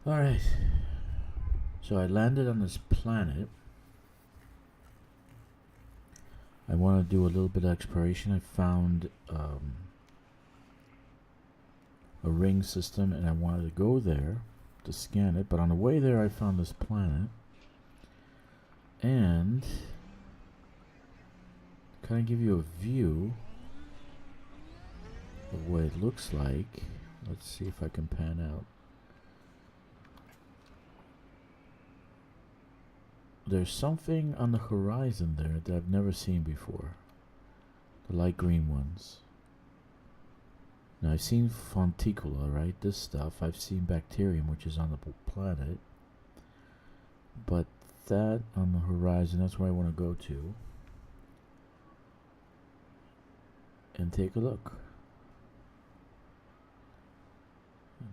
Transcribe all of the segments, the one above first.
Alright. So I landed on this planet. I want to do a little bit of exploration. I found a ring system and I wanted to go there to scan it, but on the way there I found this planet and kind of give you a view of what it looks like. Let's see if I can pan out. There's something on the horizon there that I've never seen before. The light green ones. Now I've seen Fonticula, right? This stuff. I've seen bacterium, which is on the planet. But that on the horizon, that's where I want to go to. And take a look.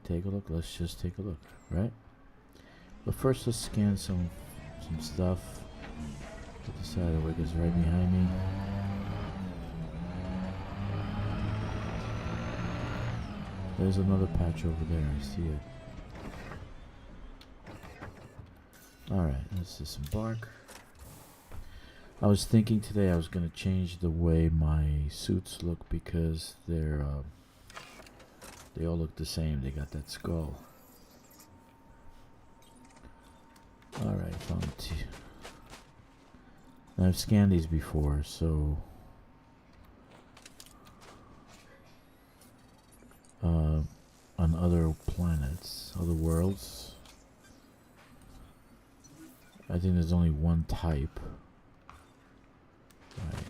Take a look. Let's just take a look, right? But first let's scan some stuff to the side of it is right behind me. There's another patch over there, I see it. Alright, let's disembark. I was thinking today I was going to change the way my suits look because they all look the same. They got that skull. Alright, found two. I've scanned these before, so on other planets, other worlds. I think there's only one type. Right.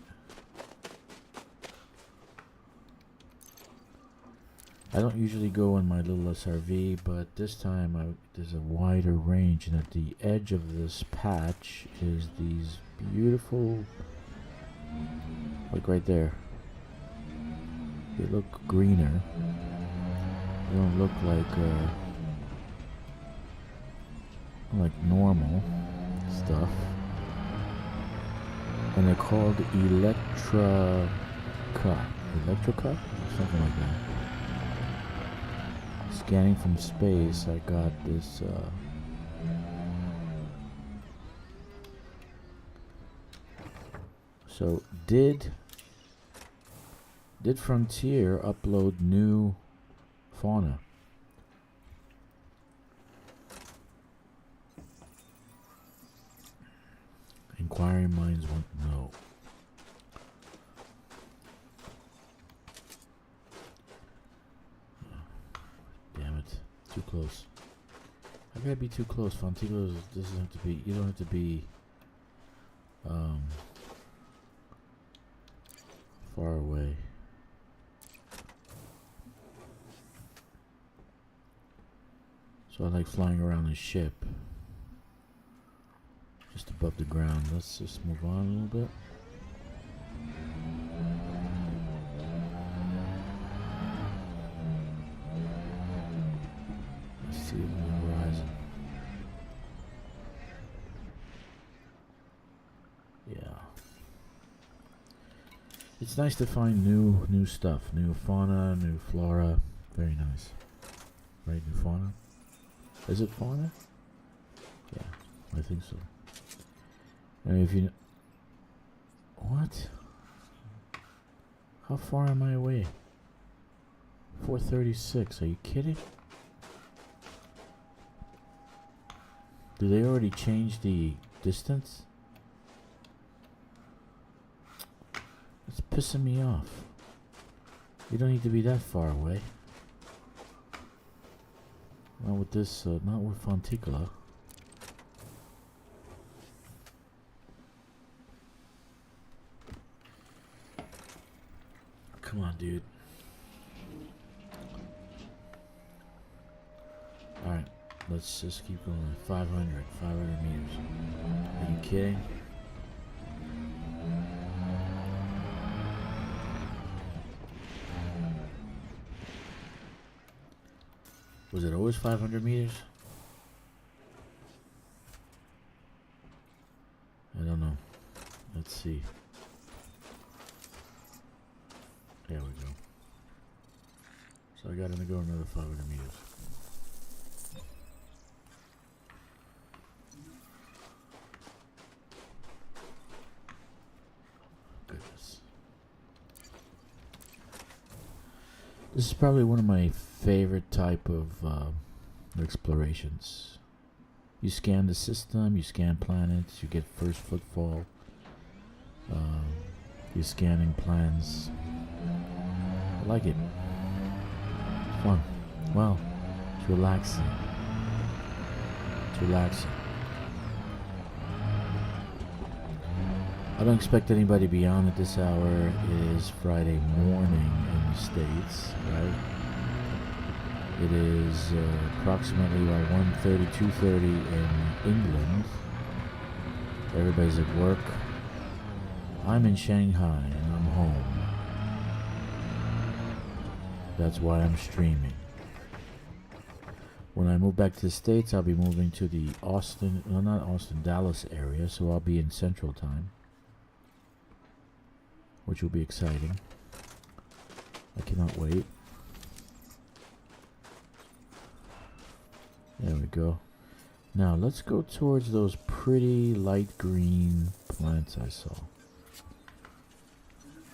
I don't usually go in my little SRV, but this time there's a wider range, and at the edge of this patch is these beautiful, like right there. They look greener. They don't look like normal stuff. And they're called Electrica. Electrica? Something like that. Scanning from space, I got this so did Frontier upload new fauna? Inquiring minds want to know. Damn it. Too close. I gotta be too close. Fontigo doesn't have to be. You don't have to be far away. So I like flying around the ship. Just above the ground. Let's just move on a little bit. Let's see on the horizon. Yeah. It's nice to find new stuff, new fauna, new flora. Very nice. Right, new fauna? Is it fauna? Yeah, I think so. And if you... What? How far am I away? 436, are you kidding? Do they already change the distance? It's pissing me off. You don't need to be that far away. Not with this, not with Fonticula. Come on, dude. Alright, let's just keep going. 500 meters. Are you kidding? Was it always 500 meters? I don't know. Let's see. There we go. So I got to go another 500 meters. This is probably one of my favorite type of explorations. You scan the system, you scan planets, you get first footfall. You're scanning plans. I like it. It's fun. Well, it's relaxing. It's relaxing. I don't expect anybody to be on at this hour. It is Friday morning in the States, right? It is approximately about 1:30, 2:30 in England. Everybody's at work. I'm in Shanghai and I'm home. That's why I'm streaming. When I move back to the States, I'll be moving to the Dallas area, so I'll be in Central Time, which will be exciting. I cannot wait. There we go. Now let's go towards those pretty light green plants I saw.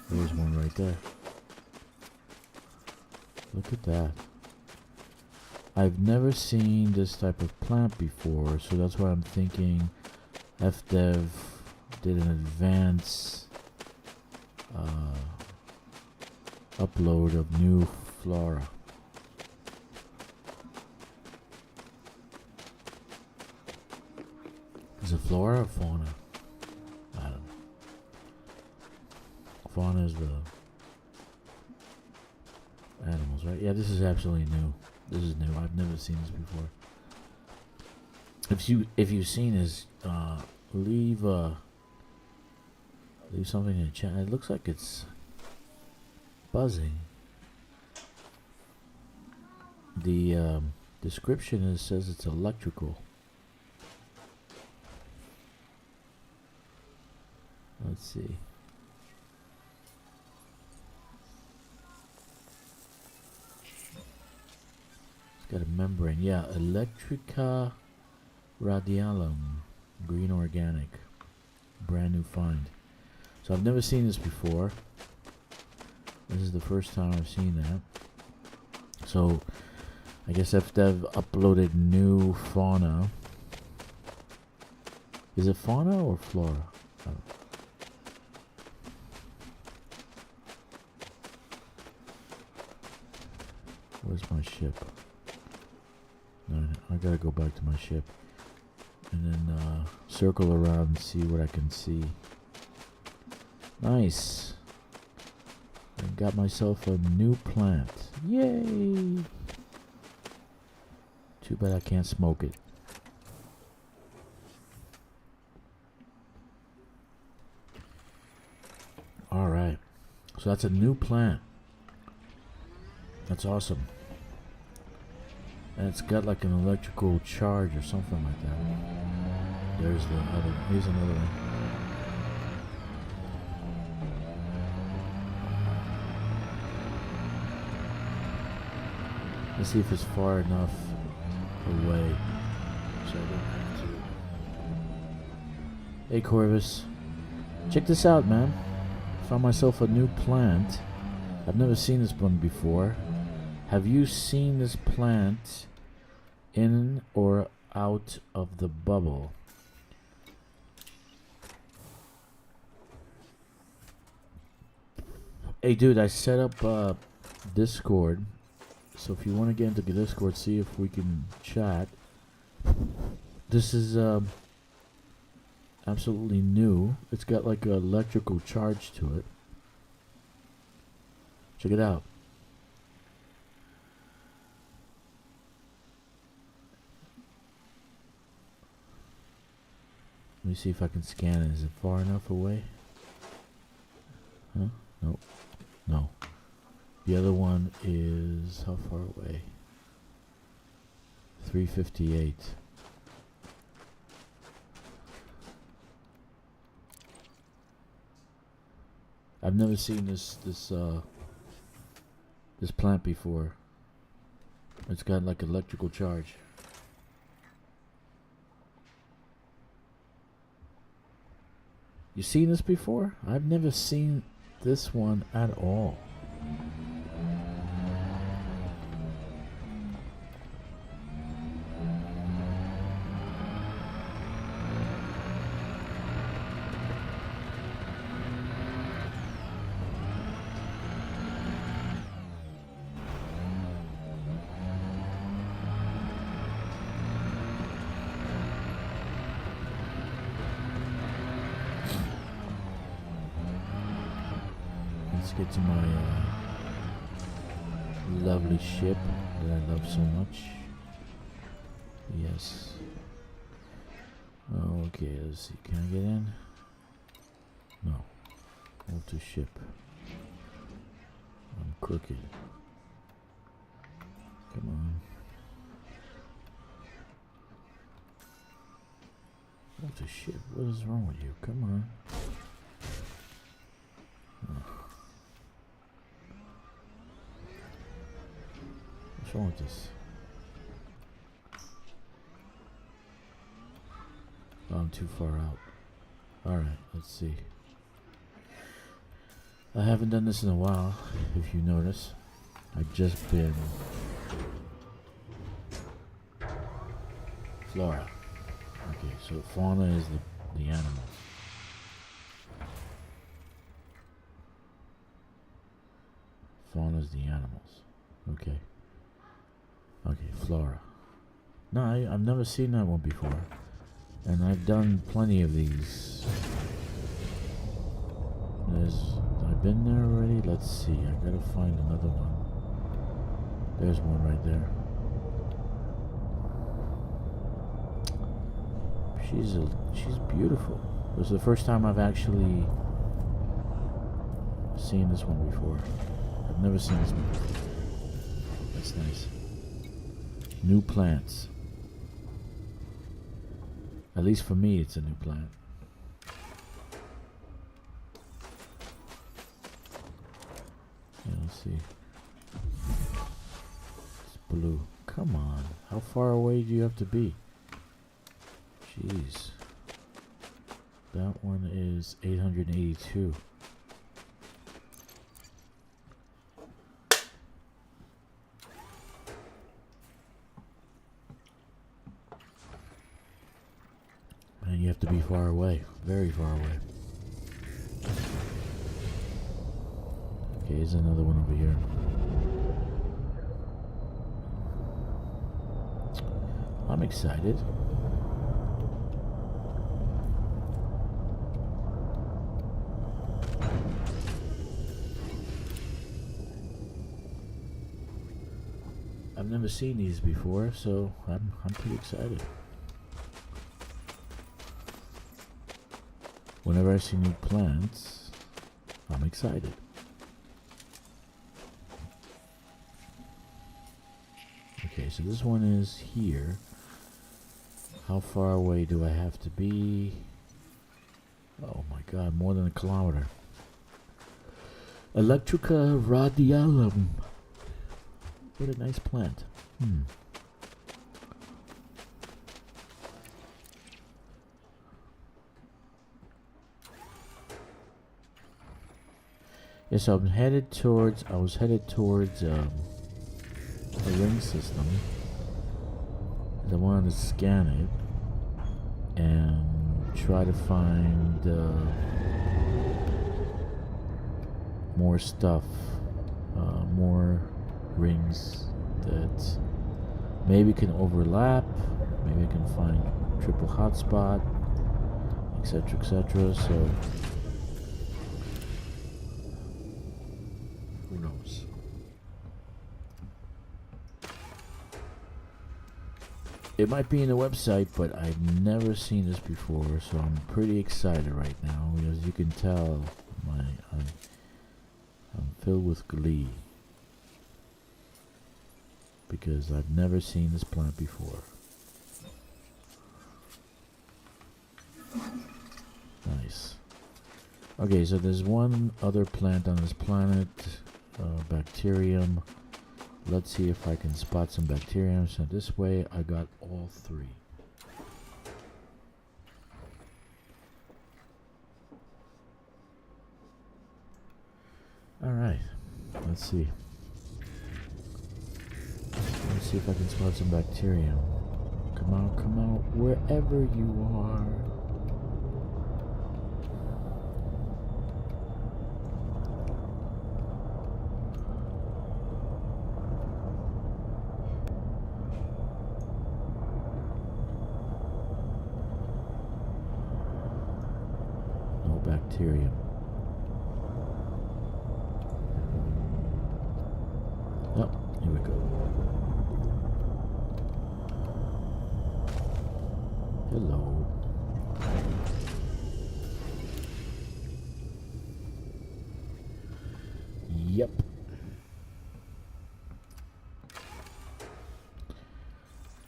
There's one right there. Look at that. I've never seen this type of plant before, so that's why I'm thinking FDev did an advance upload of new flora. Is it flora or fauna? I don't know. Fauna is the animals, right? Yeah, this is absolutely new. This is new. I've never seen this before. If you've seen this, leave something in the chat. It looks like it's buzzing. The description says it's electrical. Let's see. It's got a membrane. Yeah, Electrica radialum, green organic, brand new find. So I've never seen this before. This is the first time I've seen that. So I guess FDev uploaded new fauna. Is it fauna or flora? I don't know. Where's my ship? No, I gotta go back to my ship. And then circle around and see what I can see. Nice. I got myself a new plant. Yay! Too bad I can't smoke it. Alright. So that's a new plant. That's awesome. And it's got like an electrical charge or something like that. There's the other. Here's another one. Let's see if it's far enough away so I don't have to. Hey Corvus, check this out, man. Found myself a new plant. I've never seen this one before. Have you seen this plant in or out of the bubble? Hey dude, I set up Discord, so if you want to get into the Discord, see if we can chat. This is absolutely new. It's got like an electrical charge to it. Check it out. Let me see if I can scan it. Is it far enough away? Huh? Nope. No. The other one is how far away? 358. I've never seen this plant before. It's got like electrical charge. You seen this before? I've never seen this one at all. get to my lovely ship that I love so much. Yes. Okay, let's see. Can I get in? No. Move to ship. I'm crooked. Come on. Move to ship. What is wrong with you? Come on. What's wrong with this? Oh, I'm too far out. Alright, let's see. I haven't done this in a while, if you notice. I've just been... Flora. Okay, so fauna is the animals. Fauna is the animals. Okay. Okay, flora. No, I've never seen that one before. And I've done plenty of these. I've been there already. Let's see. I gotta find another one. There's one right there. She's beautiful. It was the first time I've actually seen this one before. I've never seen this one before. That's nice. New plants. At least for me, it's a new plant. Yeah, let's see. It's blue. Come on. How far away do you have to be? Jeez. That one is 882. And you have to be far away. Very far away. Okay, here's another one over here. I'm excited. I've never seen these before, so I'm pretty excited. Whenever I see new plants, I'm excited. Okay, so this one is here. How far away do I have to be? Oh my god, more than a kilometer. Electrica radialum. What a nice plant. Yes, so I was headed towards the ring system. I wanted to scan it and try to find more stuff, more rings that maybe can overlap, maybe I can find triple hotspot, etc, etc. So who knows? It might be in the website, but I've never seen this before, so I'm pretty excited right now. As you can tell, I'm filled with glee because I've never seen this plant before. Nice. Okay, so there's one other plant on this planet, bacterium. Let's see if I can spot some bacterium. So this way I got all three. Alright, let's see. Let's see if I can spot some bacterium. Come out, wherever you are. No bacterium. Hello. Yep.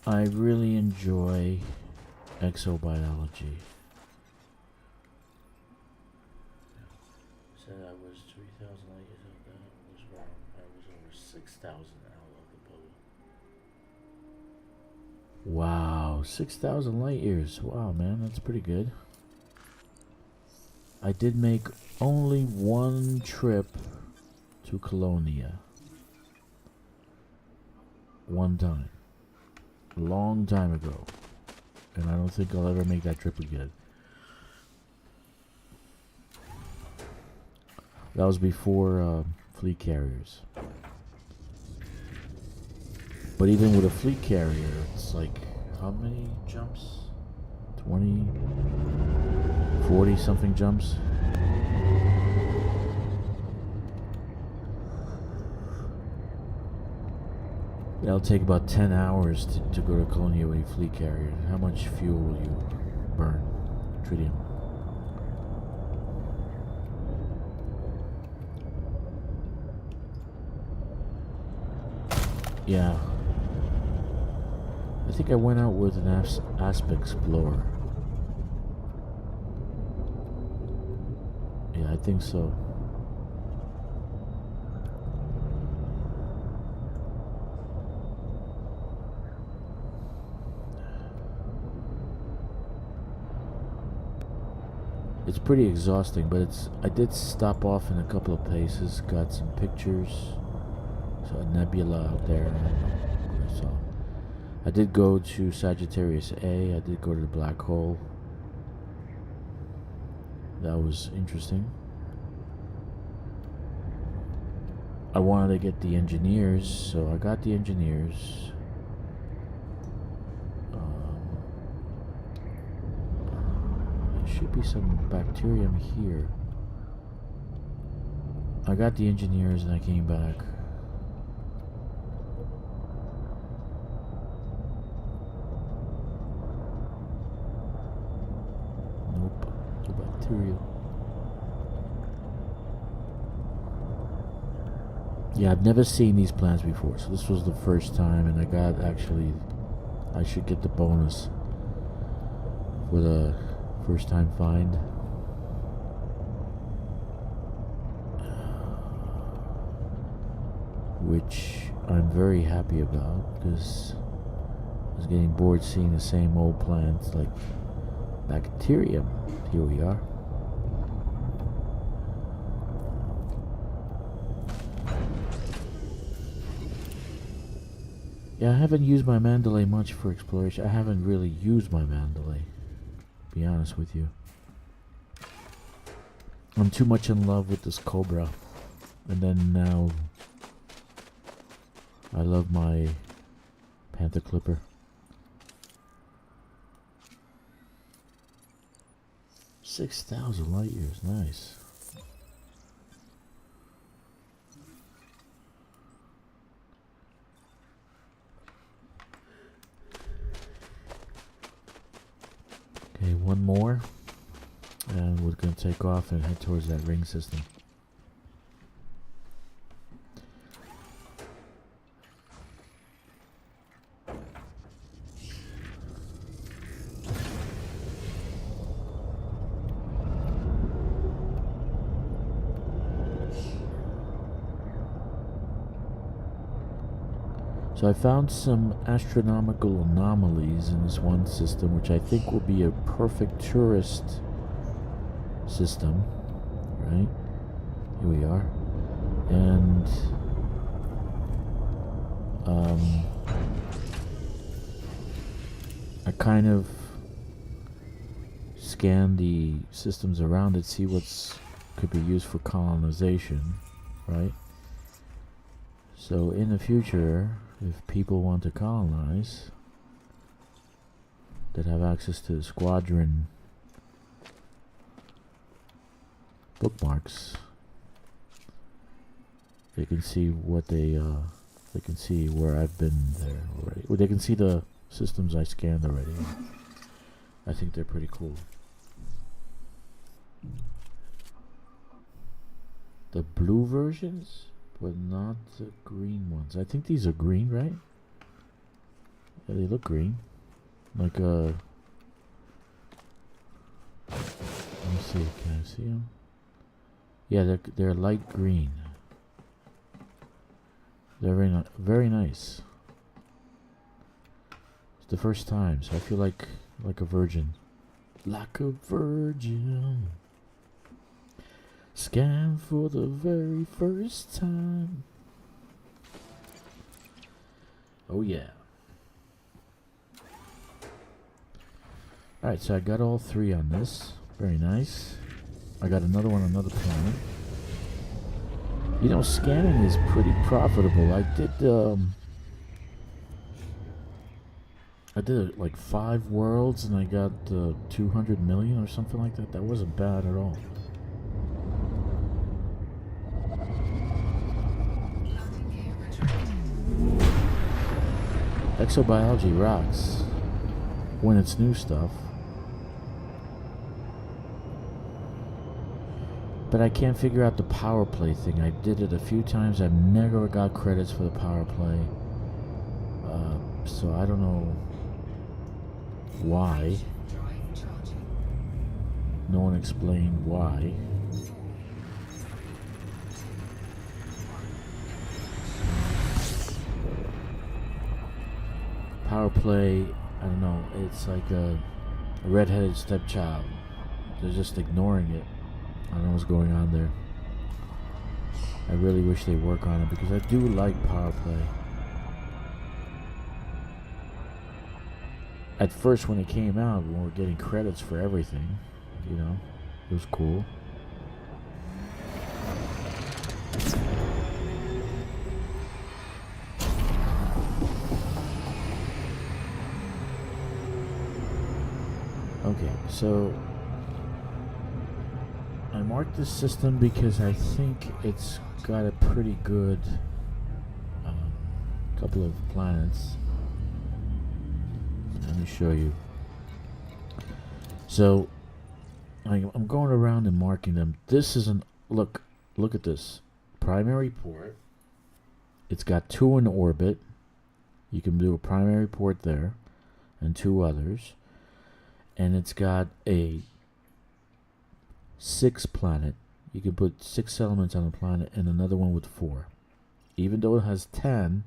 I really enjoy exobiology. Said I was 3,000 light years out. That was wrong. I was over 6,000 out of the bubble. Wow, 6,000 light years. Wow, man, that's pretty good. I did make only one trip to Colonia. One time. A long time ago. And I don't think I'll ever make that trip again. That was before fleet carriers. But even with a fleet carrier, it's like, how many jumps? 20, 40 something jumps? It'll take about 10 hours to go to Colonia with a fleet carrier. How much fuel will you burn? Tritium. Yeah. I think I went out with an Asp Explorer. Yeah, I think so. It's pretty exhausting, but I did stop off in a couple of places, got some pictures. Saw a nebula out there. I did go to Sagittarius A. I did go to the black hole. That was interesting. I wanted to get the engineers, so I got the engineers. There should be some bacterium here. I got the engineers and I came back. Nope, no bacteria. Yeah, I've never seen these plants before, so this was the first time, and I got I should get the bonus for the first time find. Which I'm very happy about, because I was getting bored seeing the same old plants like bacterium. Here we are. Yeah, I haven't used my Mandalay much for exploration. I haven't really used my Mandalay, to be honest with you. I'm too much in love with this Cobra. And then now I love my Panther Clipper. 6,000 light years, nice. Okay, one more, and we're going to take off and head towards that ring system. So I found some astronomical anomalies in this one system, which I think will be a perfect tourist system, right? Here we are. And I kind of scan the systems around it, see what's could be used for colonization, right? So in the future, if people want to colonize, that have access to the squadron bookmarks, they can see what they can see where I've been there already. Well, they can see the systems I scanned already. I think they're pretty cool. The blue versions, but not the green ones. I think these are green, right? Yeah, they look green. Like let me see. Can I see them? Yeah, they're light green. They're very nice. It's the first time, so I feel like a virgin. Like a virgin. Scan for the very first time. Oh yeah. Alright, so I got all 3 on this. Very nice. I got another one on another planet. You know, scanning is pretty profitable. I did like 5 worlds and I got 200 million or something like that. That wasn't bad at all. Exobiology rocks when it's new stuff. But I can't figure out the power play thing. I did it a few times. I've never got credits for the power play. So I don't know why. No one explained why. Power play, I don't know. It's like a redheaded stepchild. They're just ignoring it. I don't know what's going on there. I really wish they work on it because I do like power play. At first when it came out, we were getting credits for everything. You know, it was cool. Okay, so I marked this system because I think it's got a pretty good couple of planets. Let me show you. So I'm going around and marking them. This is look at this. Primary port. It's got 2 in orbit. You can do a primary port there and 2 others. And it's got a 6 planet. You can put 6 settlements on a planet and another one with 4. Even though it has 10,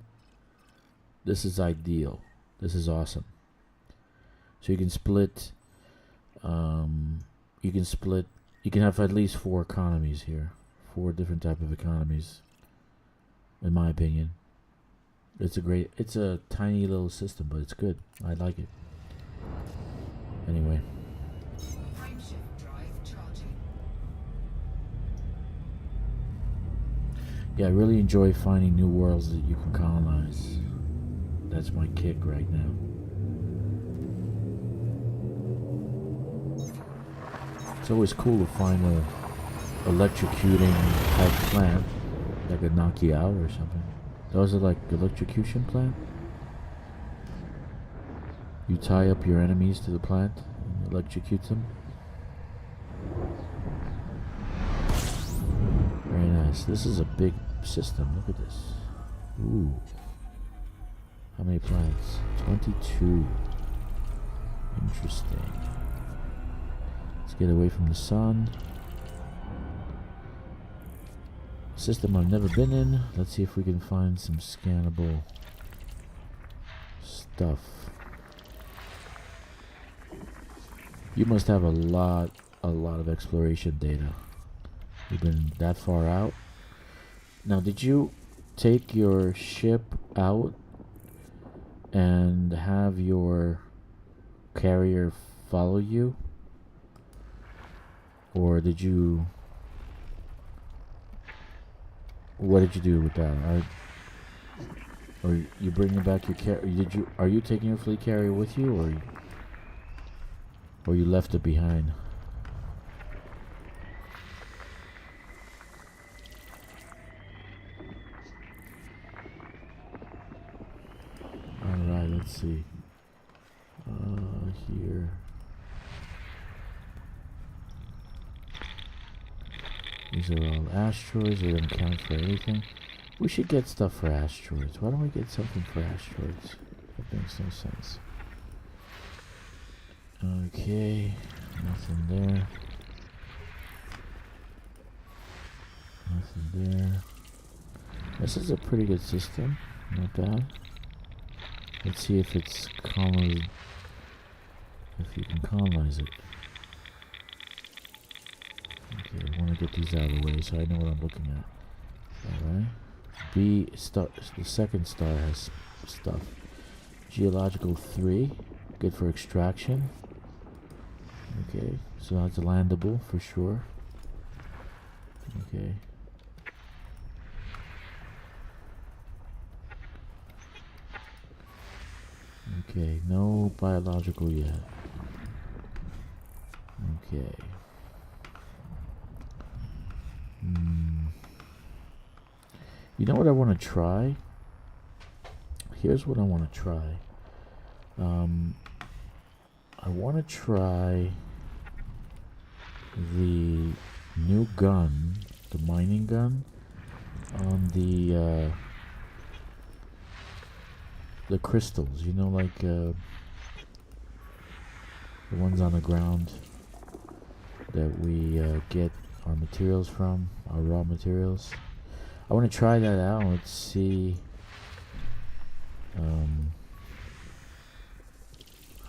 this is ideal. This is awesome. So you can split. You can have at least 4 economies here. 4 different type of economies. In my opinion, it's a tiny little system, but it's good. I like it. Anyway. Yeah, I really enjoy finding new worlds that you can colonize. That's my kick right now. It's always cool to find a electrocuting type plant that could knock you out or something. Those are like electrocution plant. You tie up your enemies to the plant and electrocute them. Very nice. This is a big system. Look at this. Ooh. How many planets? 22. Interesting. Let's get away from the sun. System I've never been in. Let's see if we can find some scannable stuff. You must have a lot of exploration data. You've been that far out. Now, did you take your ship out and have your carrier follow you? Or did you... What did you do with that? Or you bringing back your carrier? Are you taking your fleet carrier with you, or you left it behind? All right, let's see. Here. These are all asteroids. They don't count for anything. We should get stuff for asteroids. Why don't we get something for asteroids? That makes no sense. Okay, nothing there. Nothing there. This is a pretty good system. Not bad. Let's see if it's if you can colonize it. Okay, I want to get these out of the way so I know what I'm looking at. Alright. B star, the second star has stuff. Geological 3, good for extraction. Okay, so that's landable for sure. Okay. Okay, no biological yet. Okay. You know what I want to try? Here's what I want to try. I want to try the new gun, the mining gun, on the crystals. You know, like the ones on the ground that we get our materials from, our raw materials. I want to try that out. Let's see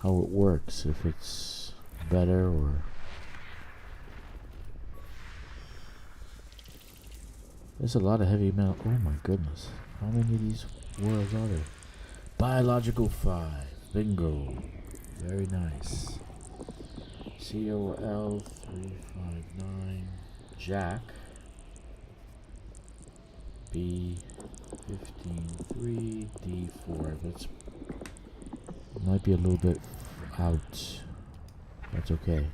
how it works, if it's better or... There's a lot of heavy metal. Oh my goodness. How many of these worlds are there? Biological 5. Bingo. Very nice. COL 359. Jack. B 15-3 D4. That's might be a little bit out. That's okay.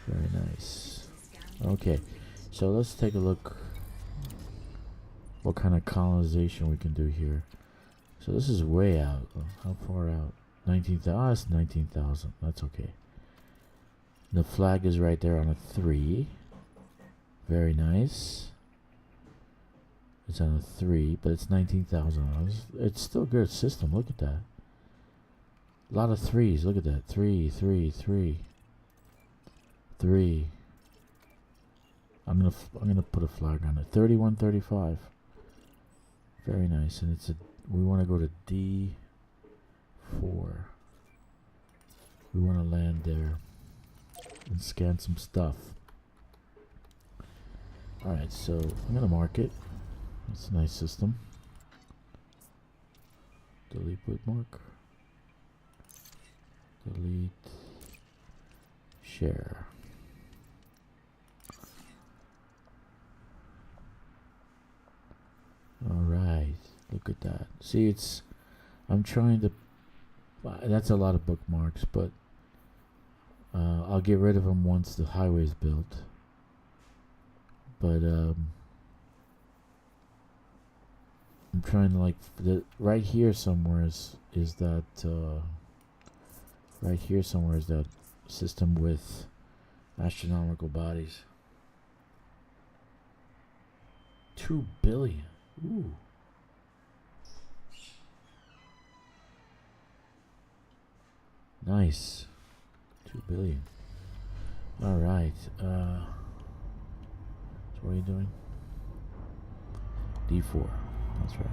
Very nice. Okay, so let's take a look what kind of colonization we can do here. So this is way out. How far out? 19,000. Ah, it's 19,000. That's okay. The flag is right there on a 3. Very nice. It's on a 3, but it's 19,000. It's still a good system. Look at that. A lot of 3s. Look at that. 3, 3, 3. 3. I'm gonna put a flag on it. 31, 35. Very nice. And it's a... We want to go to D4. We want to land there and scan some stuff. Alright, so I'm gonna mark it. It's a nice system. Delete bookmark. Delete. Share. Alright, look at that. See, it's... I'm trying to... That's a lot of bookmarks, but I'll get rid of them once the highway's built. But I'm trying to, like, right here somewhere is that right here somewhere is that system with astronomical bodies. 2 billion. Ooh. Nice. 2 billion. Alright. So what are you doing? D4. That's right.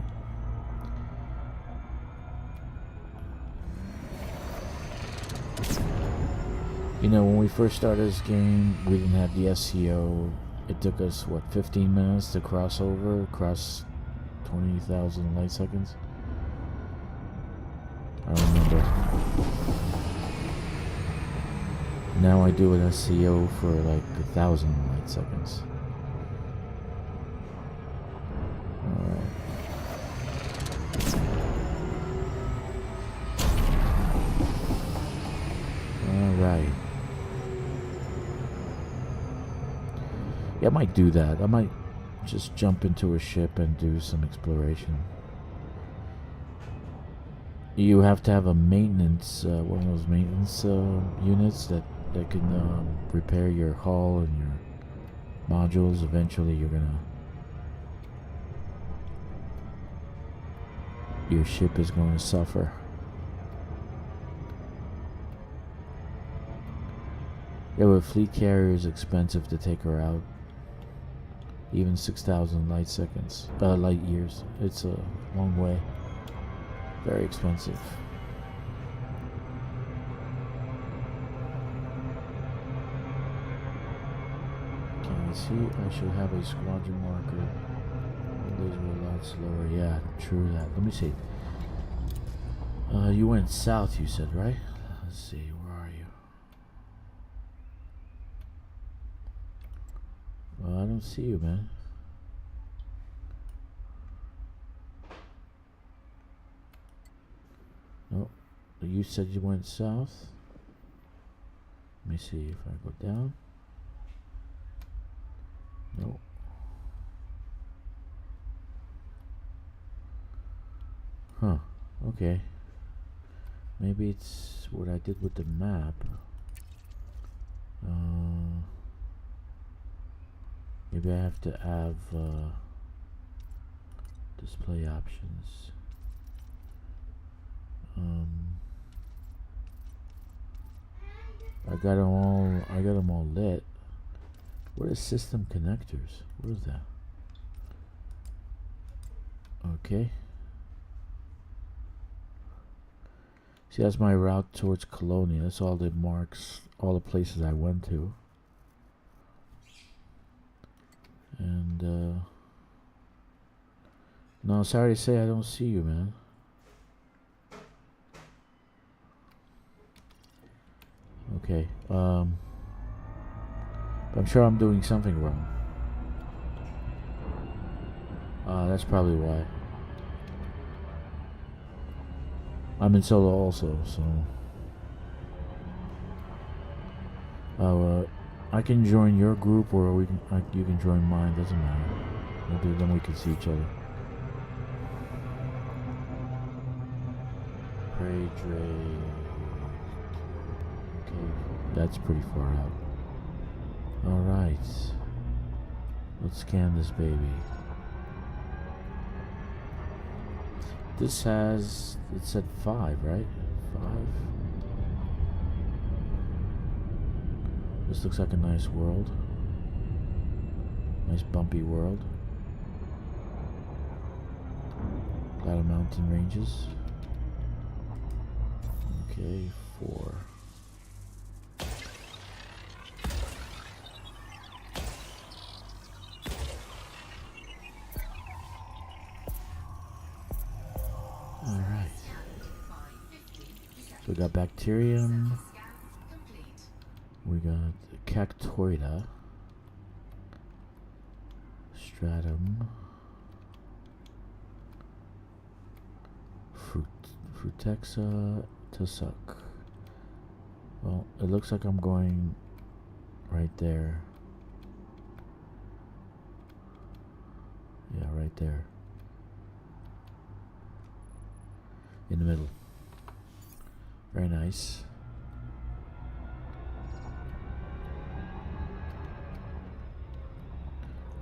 You know, when we first started this game, we didn't have the SEO. It took us, what, 15 minutes to cross 20,000 light seconds? I remember. Now I do an SEO for like 1,000 light seconds. Alright. Alright. Yeah, I might do that. I might just jump into a ship and do some exploration. You have to have a maintenance, one of those maintenance units that can repair your hull and your modules. Eventually, your ship is going to suffer. Yeah, but fleet carrier is expensive to take her out. Even 6,000 light years. It's a long way. Very expensive. Can I see? I should have a squadron marker. Those were a lot slower. Yeah, true that. Let me see. You went south, you said, right? Let's see. Where are you? Well, I don't see you, man. No. You said you went south. Let me see if I go down. No. Huh. Okay. Maybe it's what I did with the map. Maybe I have to have display options. I got them all lit. What is system connectors? What is that? Okay. See, that's my route towards Colonia. That's all the marks, all the places I went to. And, no, sorry to say I don't see you, man. Okay, I'm sure I'm doing something wrong. That's probably why. I'm in solo also, so... I can join your group, or you can join mine, doesn't matter. Maybe then we can see each other. Prey Dre... Okay, that's pretty far out. Alright. Let's scan this baby. This has... it said 5, right? 5? This looks like a nice world. Nice bumpy world. A lot of mountain ranges. Okay, 4. Alright. So we got bacterium. We got Cactoida. Stratum. Frutexa Tussock. Well, it looks like I'm going right there. Yeah, right there. In the middle. Very nice.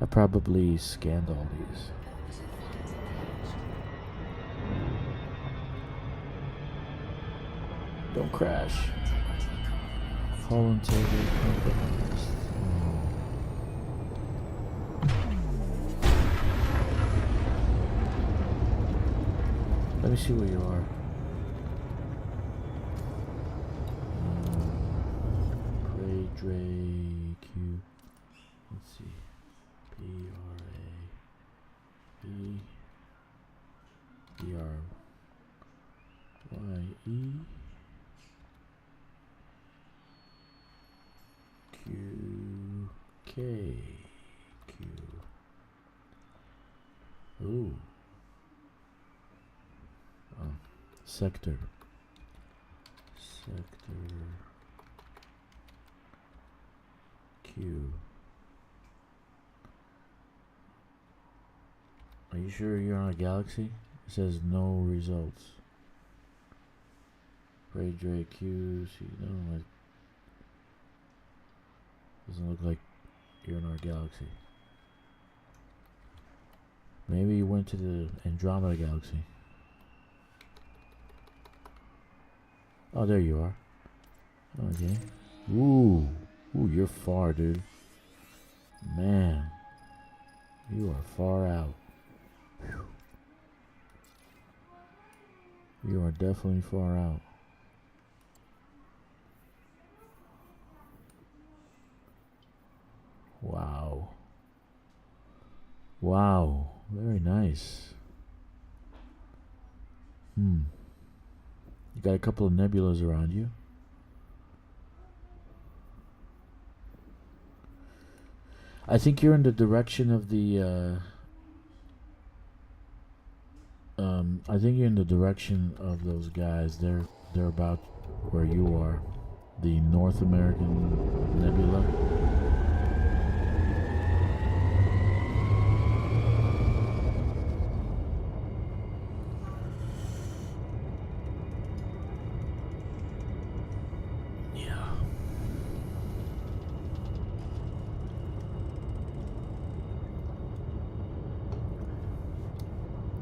I probably scanned all these. Don't crash. Holland table. Let me see where you are. Prey Dre Q. Let's see. P-R-A-B-R-Y-E Q-K Q. Ooh. Sector. Q. Are you sure you're on a galaxy? It says no results. Ray J Q's, like, doesn't look like you're in our galaxy. Maybe you went to the Andromeda galaxy. Oh, there you are. Okay. Ooh, you're far, dude. Man, you are far out. Whew. You are definitely far out. Wow. Wow. Very nice. You got a couple of nebulas around you. I think you're in the direction of the I think you're in the direction of those guys. They're about where you are. The North American Nebula.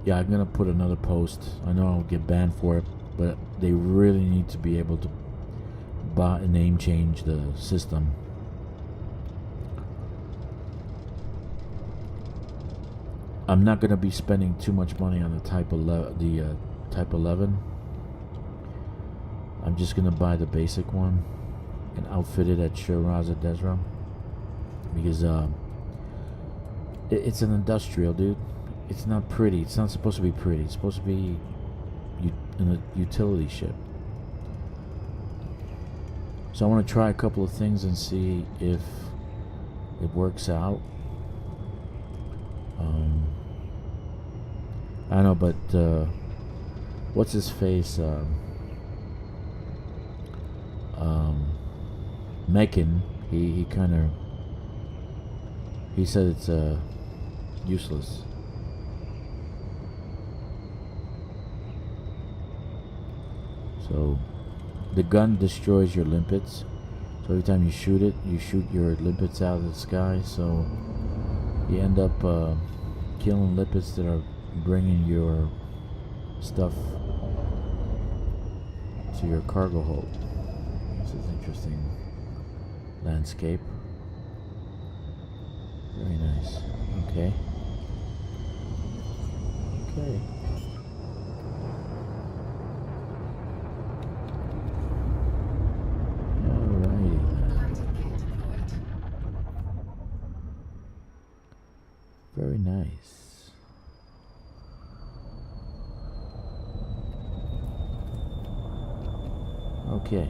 Yeah, I'm gonna put another post. I know I'll get banned for it, but they really need to be able to name change the system. I'm not gonna be spending too much money on the Type 11. I'm just gonna buy the basic one and outfit it at Shiraz at Desra because it's an industrial, dude. It's not pretty. It's not supposed to be pretty. It's supposed to be in a utility ship. So I want to try a couple of things and see if it works out. I don't know, but what's his face? Mekin. He kind of he said it's useless. So the gun destroys your limpets. So every time you shoot it, you shoot your limpets out of the sky. So you end up killing limpets that are bringing your stuff to your cargo hold. This is interesting landscape. Very nice. Okay. Okay. Very nice. Okay.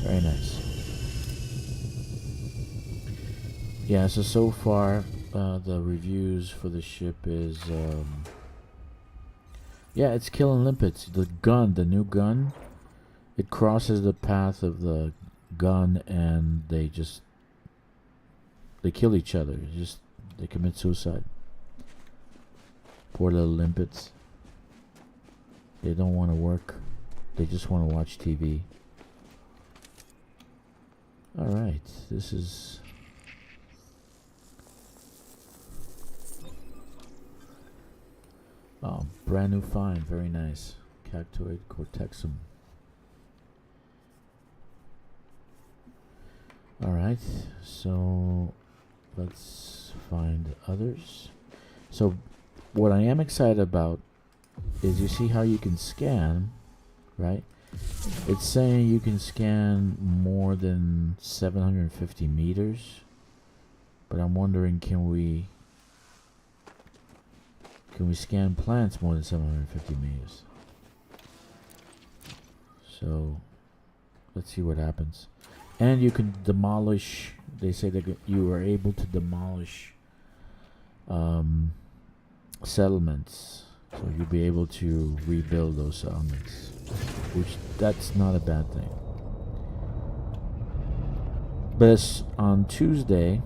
Very nice. Yeah, so far the reviews for the ship is yeah, it's killing limpets. The new gun, it crosses the path of the gun and they kill each other. They commit suicide. Poor little limpets. They don't want to work. They just want to watch TV. Alright, this is brand new find. Very nice. Cactoid cortexum. Alright, so let's find others. So what I am excited about is you see how you can scan, right? It's saying you can scan more than 750 meters, but I'm wondering, can we scan plants more than 750 meters? So let's see what happens. And you can demolish. They say that you are able to demolish settlements, so you'll be able to rebuild those settlements, which that's not a bad thing. But on Tuesday,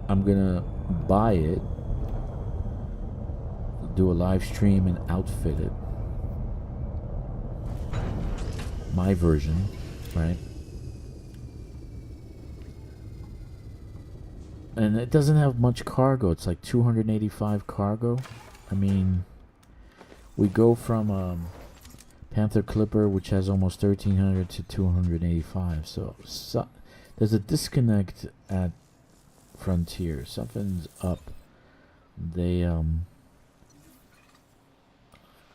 I'm gonna buy it, do a live stream and outfit it. My version, right? And it doesn't have much cargo. It's like 285 cargo. I mean, we go from Panther Clipper, which has almost 1,300 to 285. So there's a disconnect at Frontier. Something's up.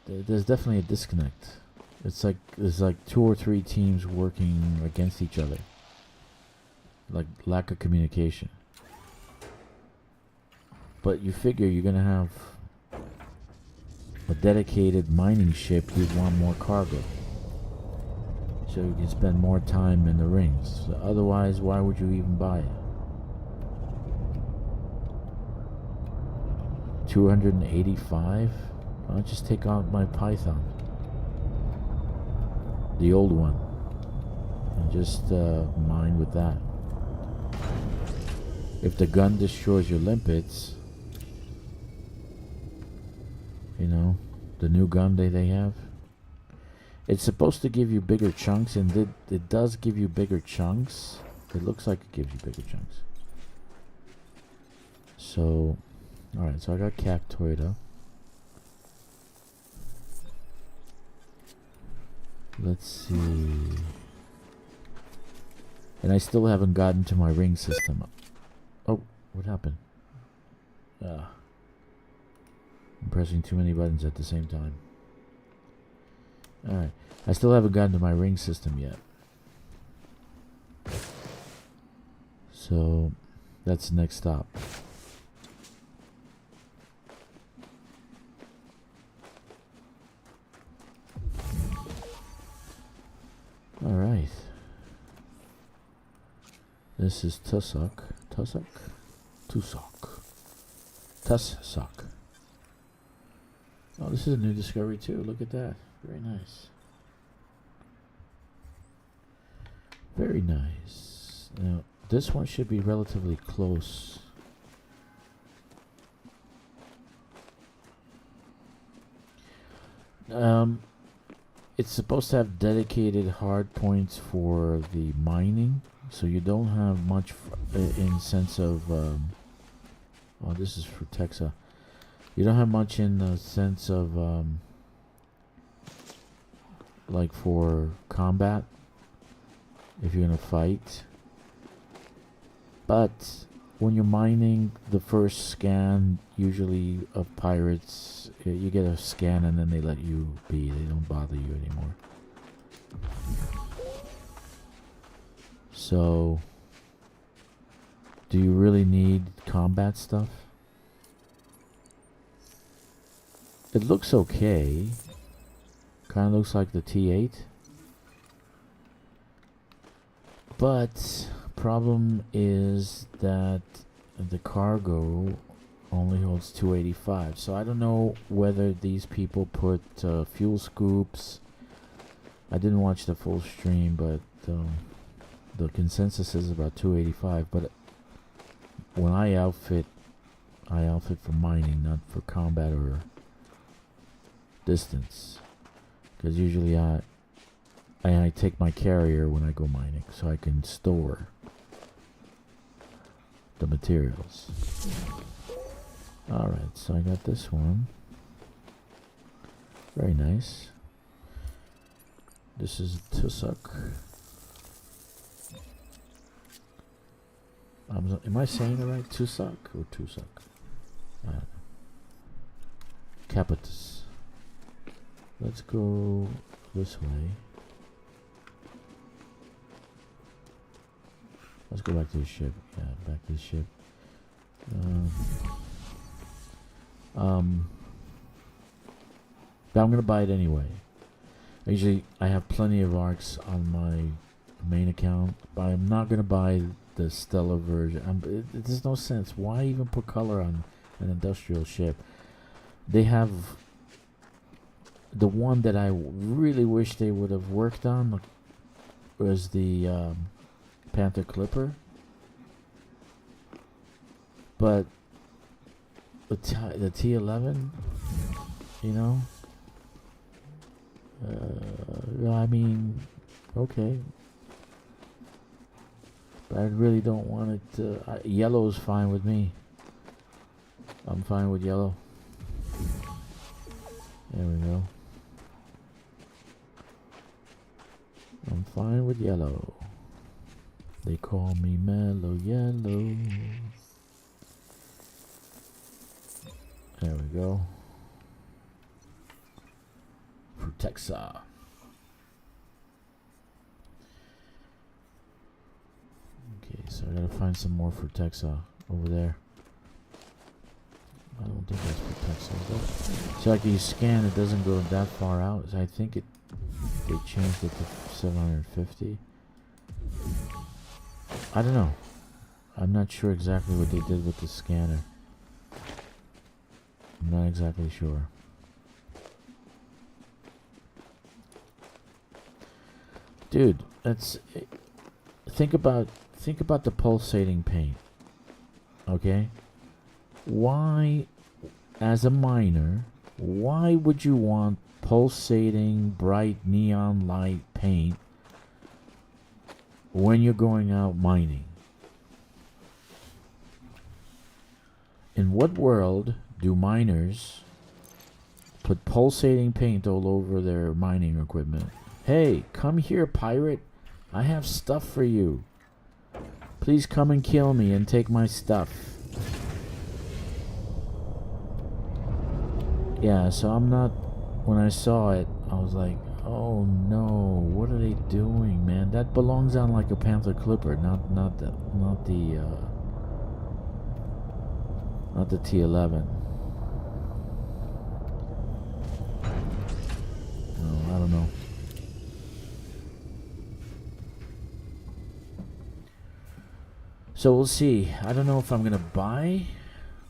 There's definitely a disconnect. It's like there's like 2 or 3 teams working against each other. Like lack of communication. But you figure you're gonna have a dedicated mining ship, you'd want more cargo. So you can spend more time in the rings. So otherwise, why would you even buy it? 285? I'll just take out my Python. The old one. And just mine with that. If the gun destroys your limpets, you know, the new gun they have, it's supposed to give you bigger chunks, and it does give you bigger chunks. It looks like it gives you bigger chunks. So, alright, so I got Captoida. Let's see. And I still haven't gotten to my ring system. Oh, what happened? I'm pressing too many buttons at the same time. Alright. I still haven't gotten to my ring system yet. So, that's the next stop. Alright. This is Tussock. Tussock? Tussock. Tussock. Oh, this is a new discovery too. Look at that. Very nice. Very nice. Now, this one should be relatively close. It's supposed to have dedicated hard points for the mining, so you don't have much in sense of. Oh, this is for Texas. You don't have much in the sense of like for combat if you're gonna fight. But when you're mining, the first scan usually of pirates, you get a scan and then they let you be. They don't bother you anymore. So, do you really need combat stuff? It looks okay. Kind of looks like the T8. But problem is that the cargo only holds 285. So I don't know whether these people put fuel scoops. I didn't watch the full stream, but the consensus is about 285. But when I outfit for mining, not for combat or distance, because usually I take my carrier when I go mining so I can store the materials. Alright, so I got this one. Very nice. This is Tussock. Am I saying it right? Tussock or Tussock? I don't know. Capitus. Let's go this way. Let's go back to the ship. Yeah, back to the ship. But I'm gonna buy it anyway. Usually, I have plenty of arcs on my main account, but I'm not gonna buy the Stellar version. There's no sense. Why even put color on an industrial ship? They have the one that I really wish they would have worked on was the Panther Clipper, but the T11, you know. I mean, okay, but I really don't want it to. Yellow's fine with me. I'm fine with yellow. There we go. I'm fine with yellow. They call me Mellow Yellow. There we go. Frutexa. Okay, so I gotta find some more Frutexa over there. I don't think that's Frutexa. So like you scan, it doesn't go that far out. So I think they changed it to 750. I don't know. I'm not sure exactly what they did with the scanner. I'm not exactly sure. Dude, that's think about the pulsating paint. Okay? Why, as a miner, why would you want pulsating bright neon light paint when you're going out mining? In what world do miners put pulsating paint all over their mining equipment? Hey, come here, pirate. I have stuff for you. Please come and kill me and take my stuff. Yeah, so I'm not... When I saw it, I was like, oh no, what are they doing, man? That belongs on like a Panther Clipper, not the T11. No, I don't know. So we'll see. I don't know if I'm gonna buy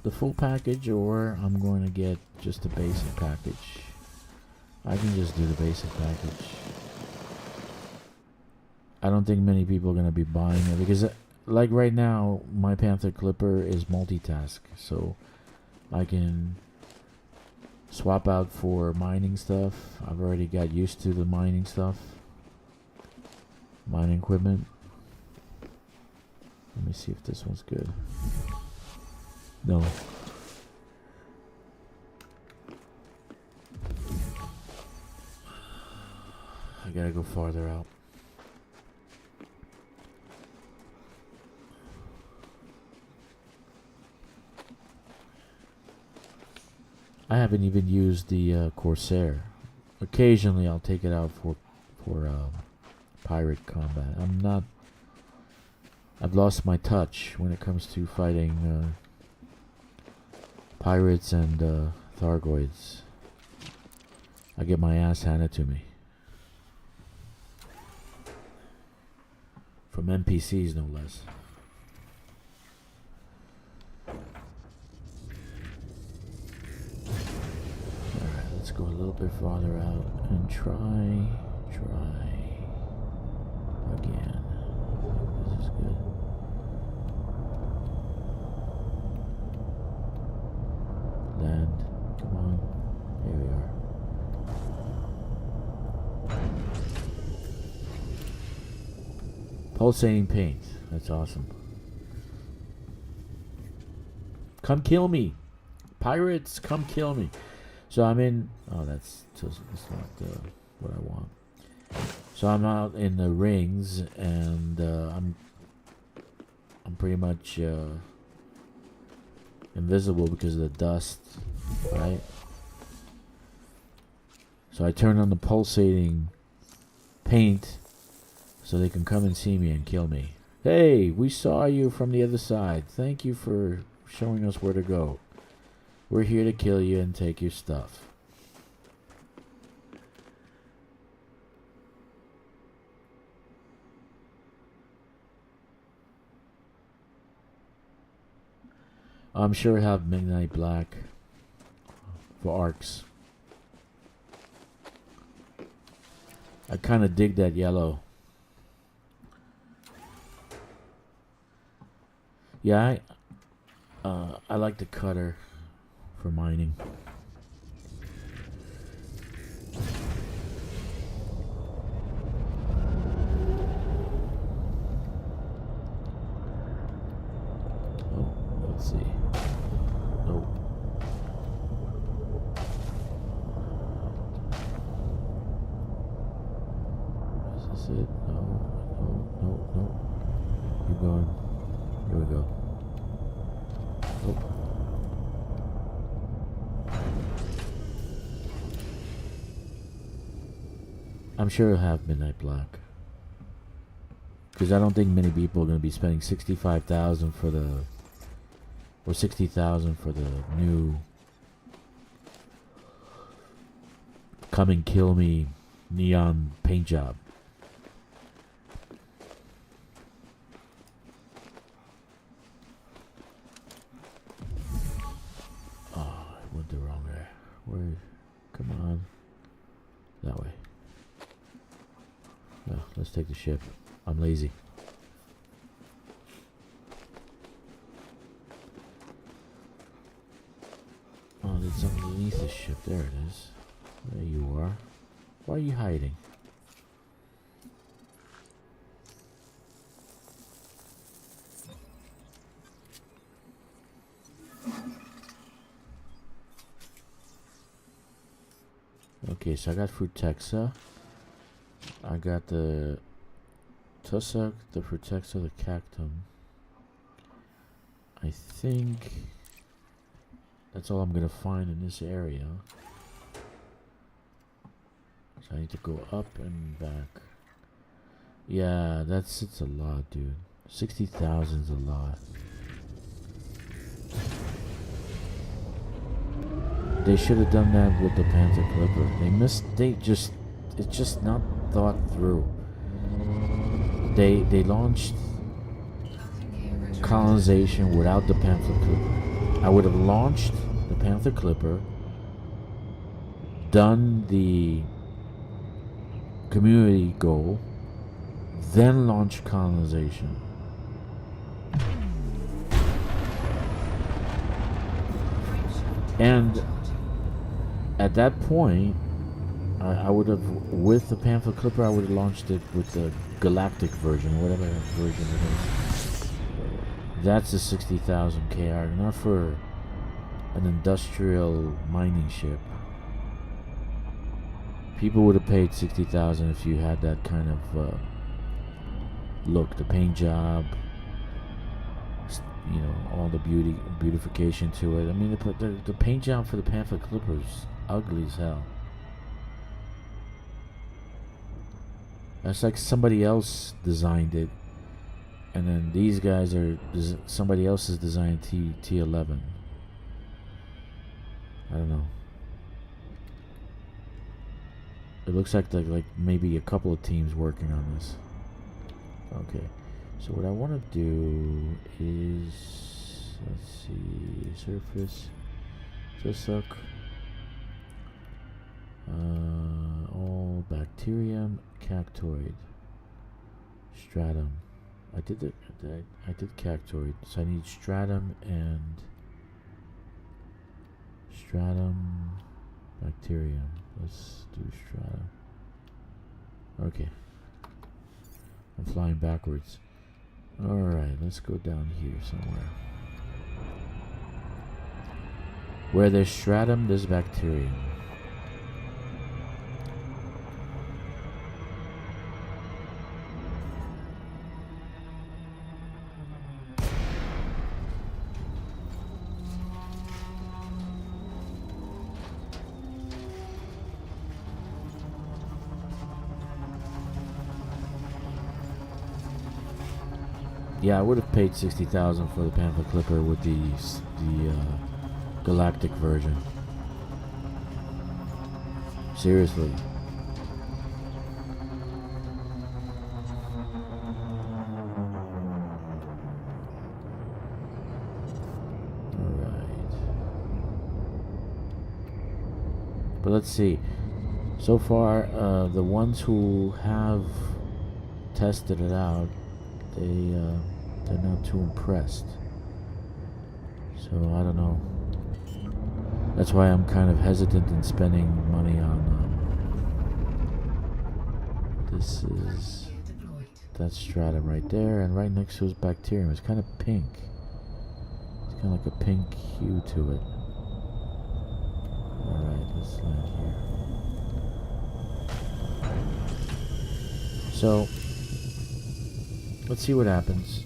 the full package or I'm going to get just the basic package. I can just do the basic package. I don't think many people are going to be buying it because like right now my Panther Clipper is multitask, so I can swap out for mining stuff. I've already got used to the mining stuff, mining equipment. Let me see if this one's good. No. I gotta go farther out. I haven't even used the Corsair. Occasionally I'll take it out for pirate combat. I've lost my touch when it comes to fighting pirates and Thargoids. I get my ass handed to me. From NPCs, no less. Alright, let's go a little bit farther out and try again. This is good. Land. Come on. Here we are. Pulsating paint. That's awesome. Come kill me. Pirates, come kill me. So I'm in... Oh, that's not what I want. So I'm out in the rings and I'm pretty much invisible because of the dust, right? So I turn on the pulsating paint so they can come and see me and kill me. Hey, we saw you from the other side. Thank you for showing us where to go. We're here to kill you and take your stuff. I'm sure I have Midnight Black for arcs. I kind of dig that yellow. Yeah, I like the cutter. for mining. Oh, let's see. Oh. Is this it? No, no, no, no. Keep going. Here we go. Oh. I'm sure it'll have Midnight Black. Because I don't think many people are going to be spending $65,000 for the... or $60,000 for the new... Come and Kill Me neon paint job. Oh, I went the wrong way. Where? Come on. That way. No, let's take the ship. I'm lazy. Oh, there's something underneath the ship. There it is. There you are. Why are you hiding? Okay, so I got Frutexa. I got the Tussock, the Frutexa, the Cactum. I think that's all I'm gonna find in this area. So I need to go up and back. Yeah, it's a lot, dude. 60,000 is a lot. They should have done that with the Panther Clipper. It's just not thought through. They launched colonization without the Panther Clipper. I would have launched the Panther Clipper, done the community goal, then launch colonization. And at that point, I would have, with the Panther Clipper, I would have launched it with the galactic version, whatever version it is. That's a 60,000 KR, not for an industrial mining ship. People would have paid 60,000 if you had that kind of look, the paint job, you know, all the beautification to it. I mean, the paint job for the Panther Clipper is ugly as hell. That's like somebody else designed it, and then these guys are somebody else has designed T11. I don't know. It looks like maybe a couple of teams working on this. Okay, so what I want to do is, let's see, surface, Tussock, all bacterium, cactoid, stratum. I did cactoid, so I need stratum and bacterium. Let's do stratum. Okay. I'm flying backwards. Alright, let's go down here somewhere. Where there's stratum, there's bacterium. Yeah, I would have paid 60,000 for the Panther Clipper with the galactic version. Seriously. Alright. But let's see. So far, the ones who have tested it out, they're not too impressed. So I don't know. That's why I'm kind of hesitant in spending money on. This is that stratum right there, and right next to his bacterium. It's kind of pink. It's kind of like a pink hue to it. All right, let's land here. So let's see what happens.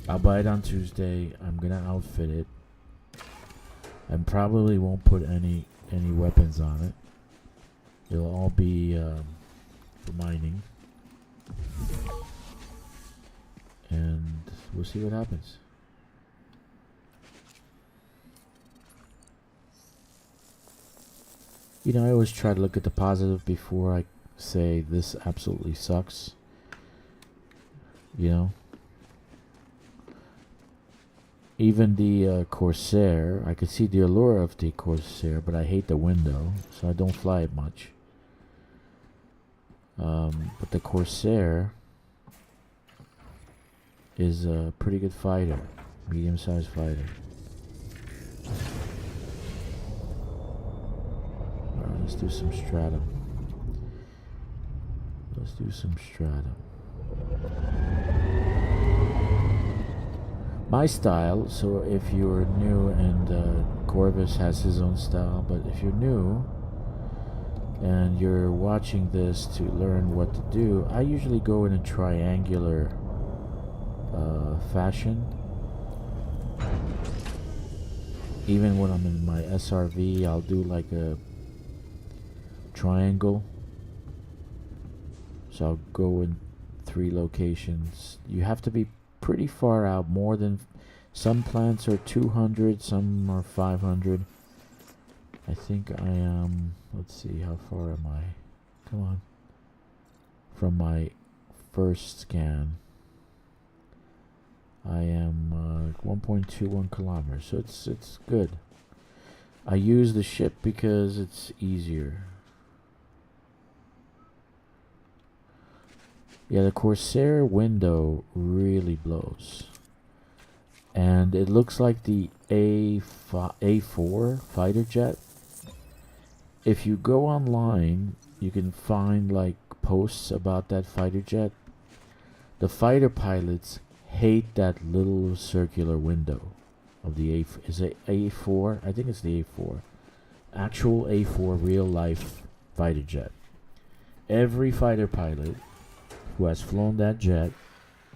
I'll buy it on Tuesday. I'm gonna outfit it. I probably won't put any weapons on it. It'll all be for mining, and we'll see what happens. You know, I always try to look at the positive before I say this absolutely sucks. You know? Even the Corsair, I could see the allure of the Corsair, but I hate the window, so I don't fly it much. But the Corsair is a pretty good fighter, medium-sized fighter. Alright, let's do some stratum. Let's do some stratum. My style, so if you're new, and Corvus has his own style, but if you're new and you're watching this to learn what to do, I usually go in a triangular fashion. Even when I'm in my SRV, I'll do like a triangle. So I'll go in 3 locations. You have to be pretty far out, more than some plants are 200, some are 500. I think I am, let's see, how far am I? Come on. From my first scan, I am 1.21 kilometers, so it's good. I use the ship because it's easier. Yeah, the Corsair window really blows. And it looks like the A4 fighter jet. If you go online, you can find like posts about that fighter jet. The fighter pilots hate that little circular window of the is it A4? I think it's the A4. Actual A4 real life fighter jet. Every fighter pilot who has flown that jet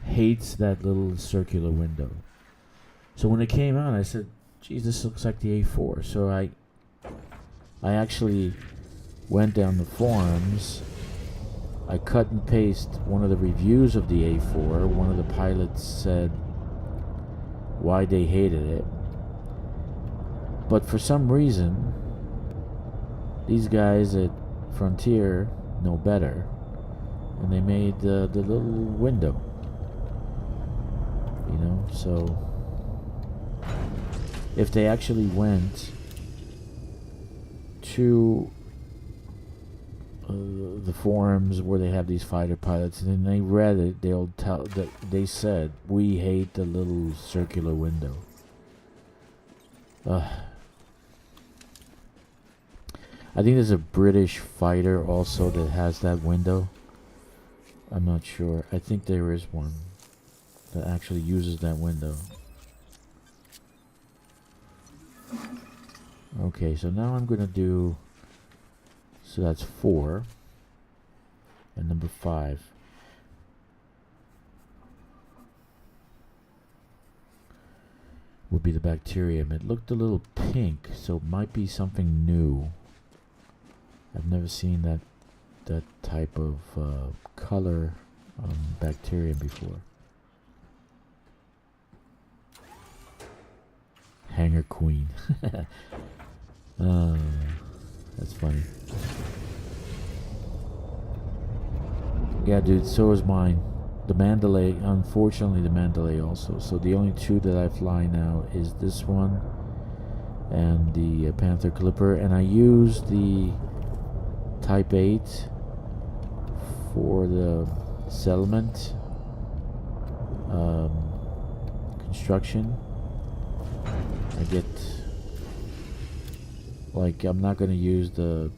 hates that little circular window. So when it came out, I said, geez, this looks like the A4. So I actually went down the forums. I cut and pasted one of the reviews of the A4. One of the pilots said why they hated it. But for some reason, these guys at Frontier know better. And they made the little window, you know. So if they actually went to the forums where they have these fighter pilots and then they read it, they'll tell that they said we hate the little circular window. I think there's a British fighter also that has that window. I'm not sure. I think there is one that actually uses that window. Okay, so now I'm going to do... So that's 4. And number 5. Would be the bacterium. It looked a little pink, so it might be something new. I've never seen that type of color bacterium before. Hanger Queen. That's funny. Yeah, dude, so is mine. The Mandalay, unfortunately the Mandalay also. So the only 2 that I fly now is this one and the Panther Clipper. And I use the Type 8 for the settlement construction. I get like I'm not gonna use the.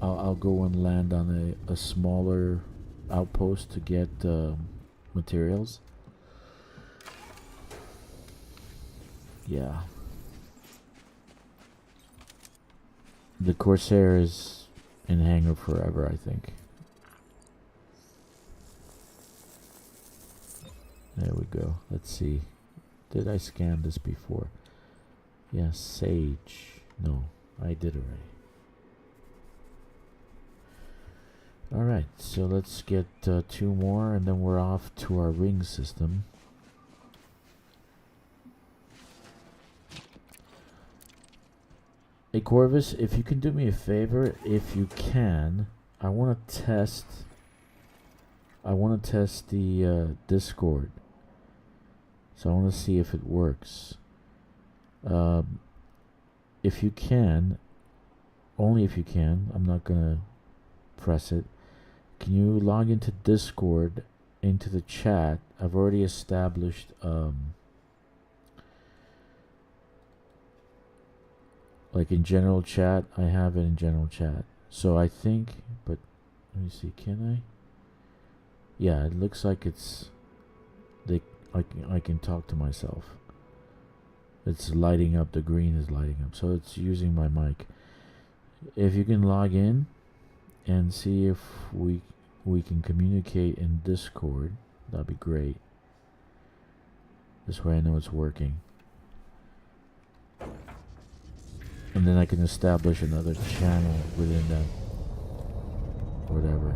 I'll go and land on a smaller outpost to get materials. Yeah. The Corsair is in hangar forever, I think. There we go. Let's see. Did I scan this before? Yes, Sage. No, I did already. Alright, so let's get 2 more and then we're off to our ring system. Hey Corvus, if you can do me a favor, if you can, I want to test the Discord. So I want to see if it works. If you can, only if you can, I'm not gonna press it. Can you log into Discord, into the chat? I've already established like in general chat. I have it in general chat. So I think, but let me see, can I? Yeah, it looks like it's I can talk to myself. It's lighting up, the green is lighting up, so it's using my mic. If you can log in and see if we can communicate in Discord, that'd be great. This way I know it's working. And then I can establish another channel within that, whatever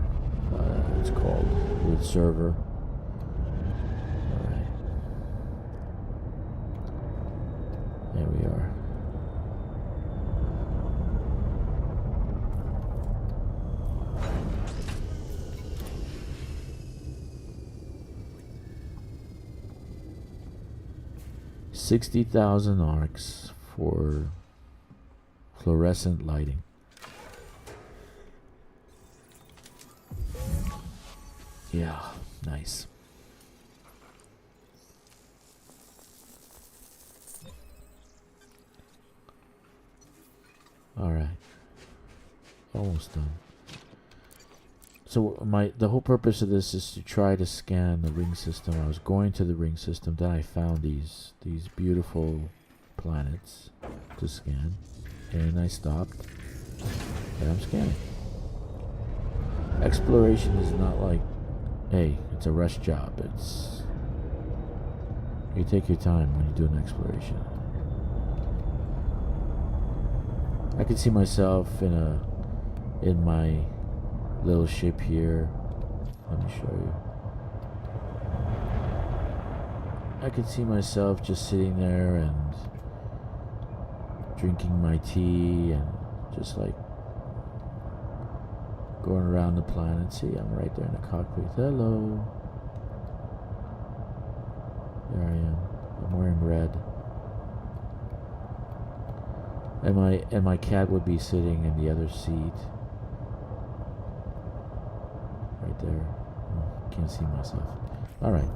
it's called, with server. Alright. There we are. $60,000 arcs for fluorescent lighting. Yeah, nice. All right, almost done. So the whole purpose of this is to try to scan the ring system. I was going to the ring system, then I found these beautiful planets to scan, and I stopped, and I'm scanning. Exploration is not like, hey, it's a rush job. It's, you take your time when you do an exploration. I can see myself in my little ship here. Let me show you. I can see myself just sitting there and drinking my tea and just like going around the planet. See, I'm right there in the cockpit. Hello. There I am. I'm wearing red. And my cat would be sitting in the other seat. Right there. Oh, can't see myself. Alright.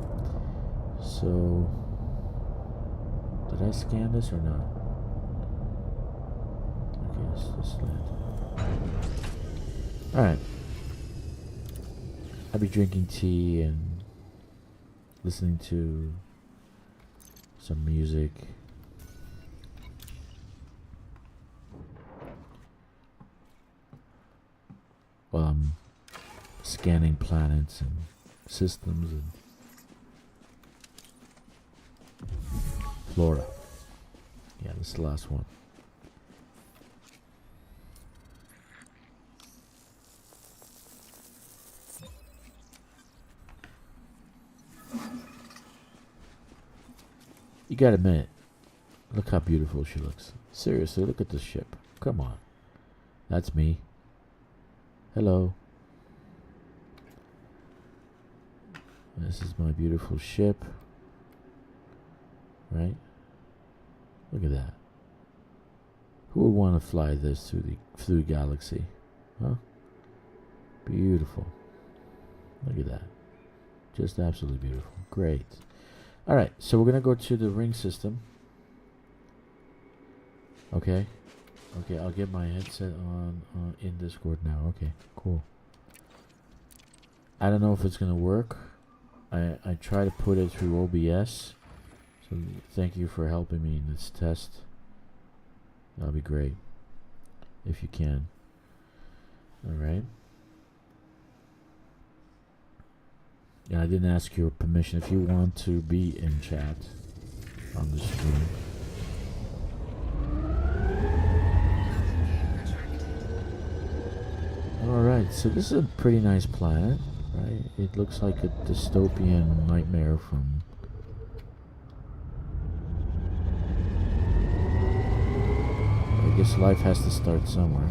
So, did I scan this or not? Okay, let's just land. Alright. I'll be drinking tea and listening to some music. While I'm scanning planets and systems and flora. Yeah, this is the last one. You gotta admit, look how beautiful she looks. Seriously, look at this ship. Come on. That's me. Hello. This is my beautiful ship. Right? Look at that. Who would want to fly this through the galaxy? Huh? Beautiful. Look at that. Just absolutely beautiful. Great. Alright, so we're going to go to the ring system. Okay. Okay, I'll get my headset on in Discord now. Okay, cool. I don't know if it's gonna work. I try to put it through OBS. So thank you for helping me in this test. That'll be great. If you can. Alright. Yeah, I didn't ask your permission if you want to be in chat on the stream. Alright, so this is a pretty nice planet, right? It looks like a dystopian nightmare from... I guess life has to start somewhere.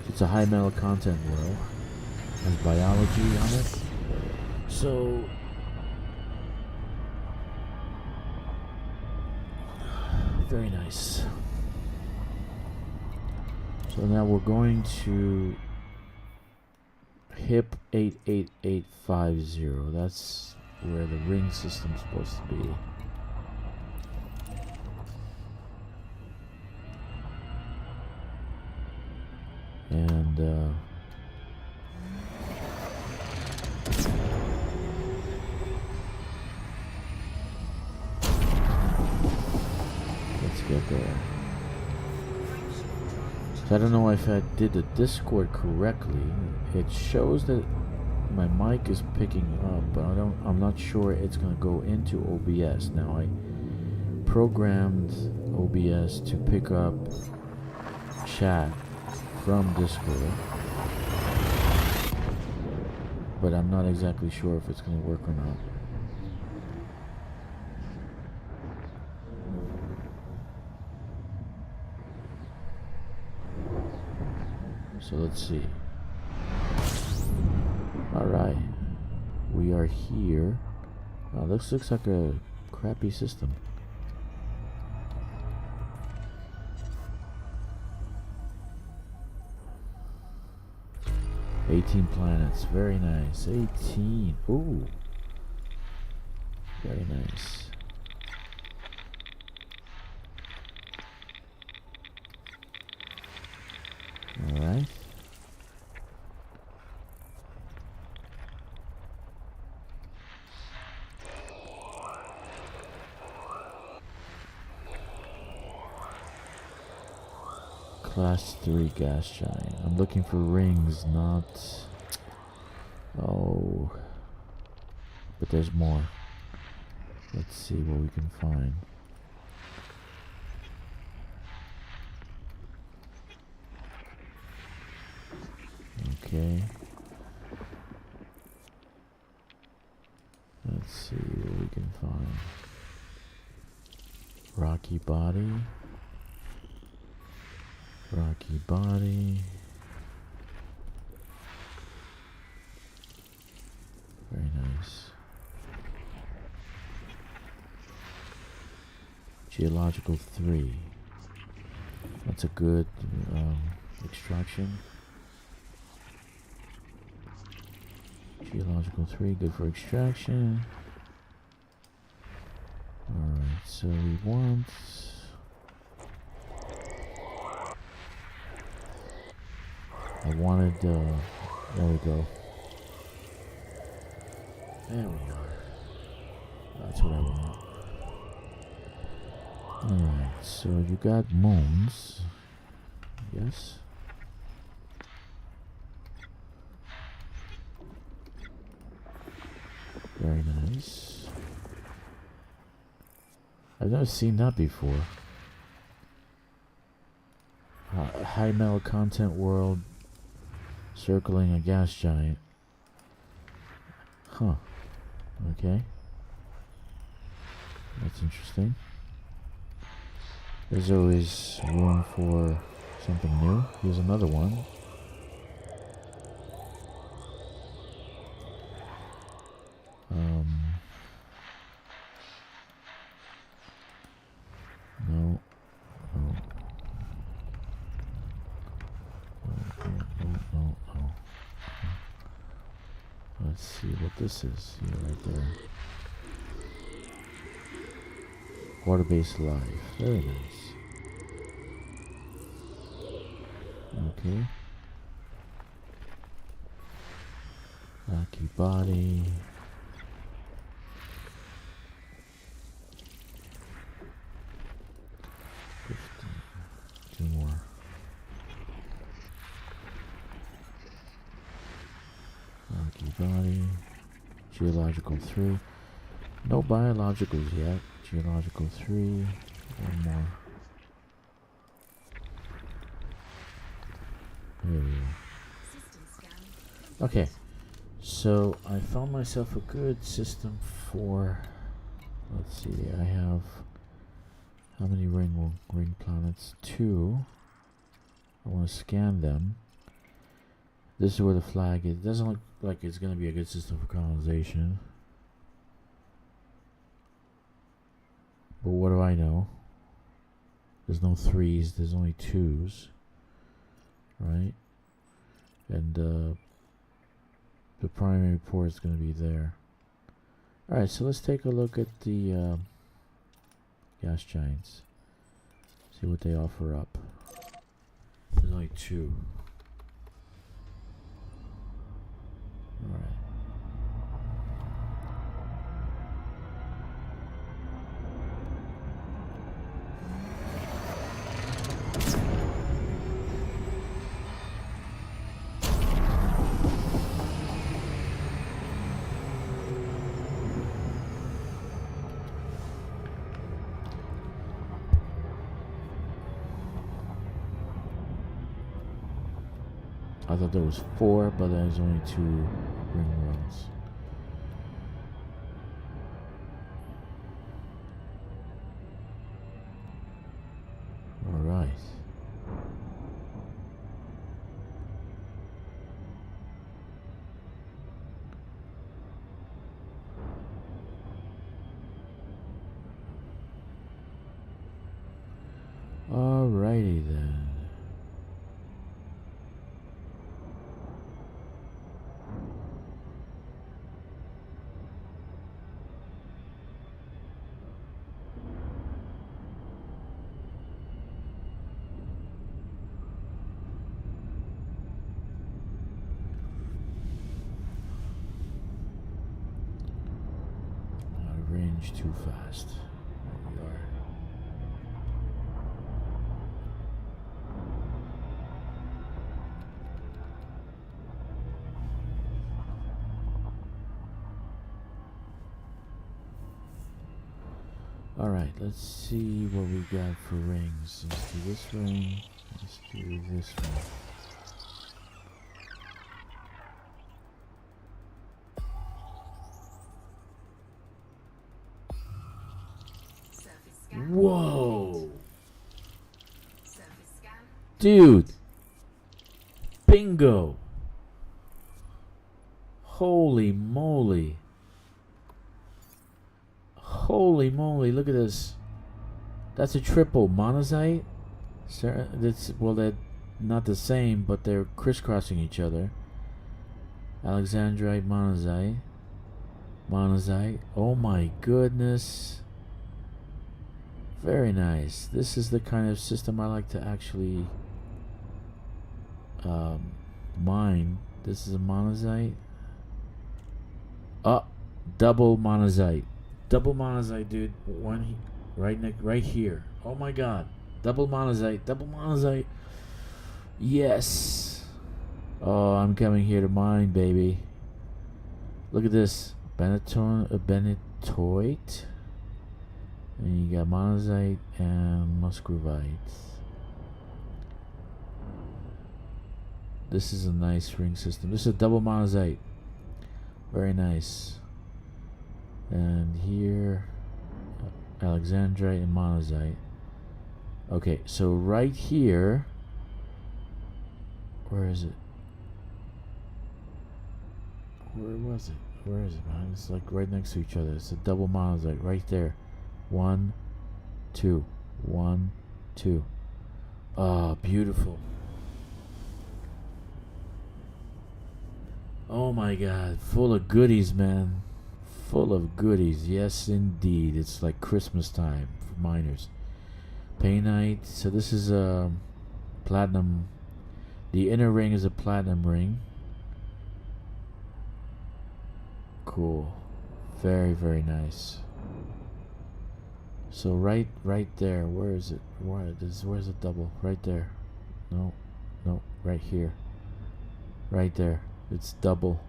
It's a high metal content world. Has biology on it. So... very nice. So now we're going to HIP 88850. That's where the ring system's supposed to be. And let's get there. So I don't know if I did the Discord correctly. It shows that my mic is picking up, but I'm not sure it's gonna go into OBS. Now I programmed OBS to pick up chat from Discord, but I'm not exactly sure if it's gonna work or not. So let's see. Alright. We are here. Oh, this looks like a crappy system. "18 planets." Very nice. 18. Ooh. Very nice. Alright. Class 3 gas giant. I'm looking for rings, not... Oh. But there's more. Let's see what we can find. Okay. Let's see what we can find. Rocky body. Rocky body. Very nice. Geological 3. That's a good extraction. Geological 3, good for extraction. Alright, so we want... I wanted, there we go. There we are. That's what I want. Alright, so you got moons. Yes. Very nice. I've never seen that before. High metal content world circling a gas giant. Huh. Okay. That's interesting. There's always room for something new. Here's another one. No. No. No. No. No. No. see what this is here, right there. Water-based life. Very nice. Okay. Lucky body. Two more. Lucky body. Geological 3. No biologicals yet. Geological 3. One more. There we go. Okay. So I found myself a good system for. Let's see. I have how many ring planets? 2. I want to scan them. This is where the flag is. It doesn't look like it's going to be a good system for colonization. But what do I know? There's no 3s, there's only 2s. Right? And the primary port is going to be there. Alright, so let's take a look at the gas giants. See what they offer up. There's only 2. Alright. I thought there was 4, but there's only 2 ring runs. Alright. Alrighty then. Range too fast. There we are. Alright, let's see what we got for rings. Let's do this ring. Let's do this one. Whoa! Dude! Bingo! Holy moly! Holy moly, look at this. That's a triple monazite. Well, they're not the same, but they're crisscrossing each other. Alexandrite, monazite. Monazite. Oh my goodness. Very nice. This is the kind of system I like to actually mine. This is a monazite. Double monazite. Double monazite, dude. One right here. Oh my god. Double monazite. Double monazite. Yes. Oh, I'm coming here to mine, baby. Look at this. Benitoite. And you got monazite and muscovite. This is a nice ring system. This is a double monazite. Very nice. And here, Alexandrite and monazite. Okay, so right here, where is it? Where was it? Where is it, man? It's like right next to each other. It's a double monazite right there. 1, 2, 1, 2. Ah, beautiful. Oh my god, full of goodies, man. Full of goodies. Yes, indeed. It's like Christmas time for miners. Painite. So this is a platinum. The inner ring is a platinum ring. Cool. Very, very nice. So right there. Where is it? Where's the double? Right there. No, right here. Right there. It's double.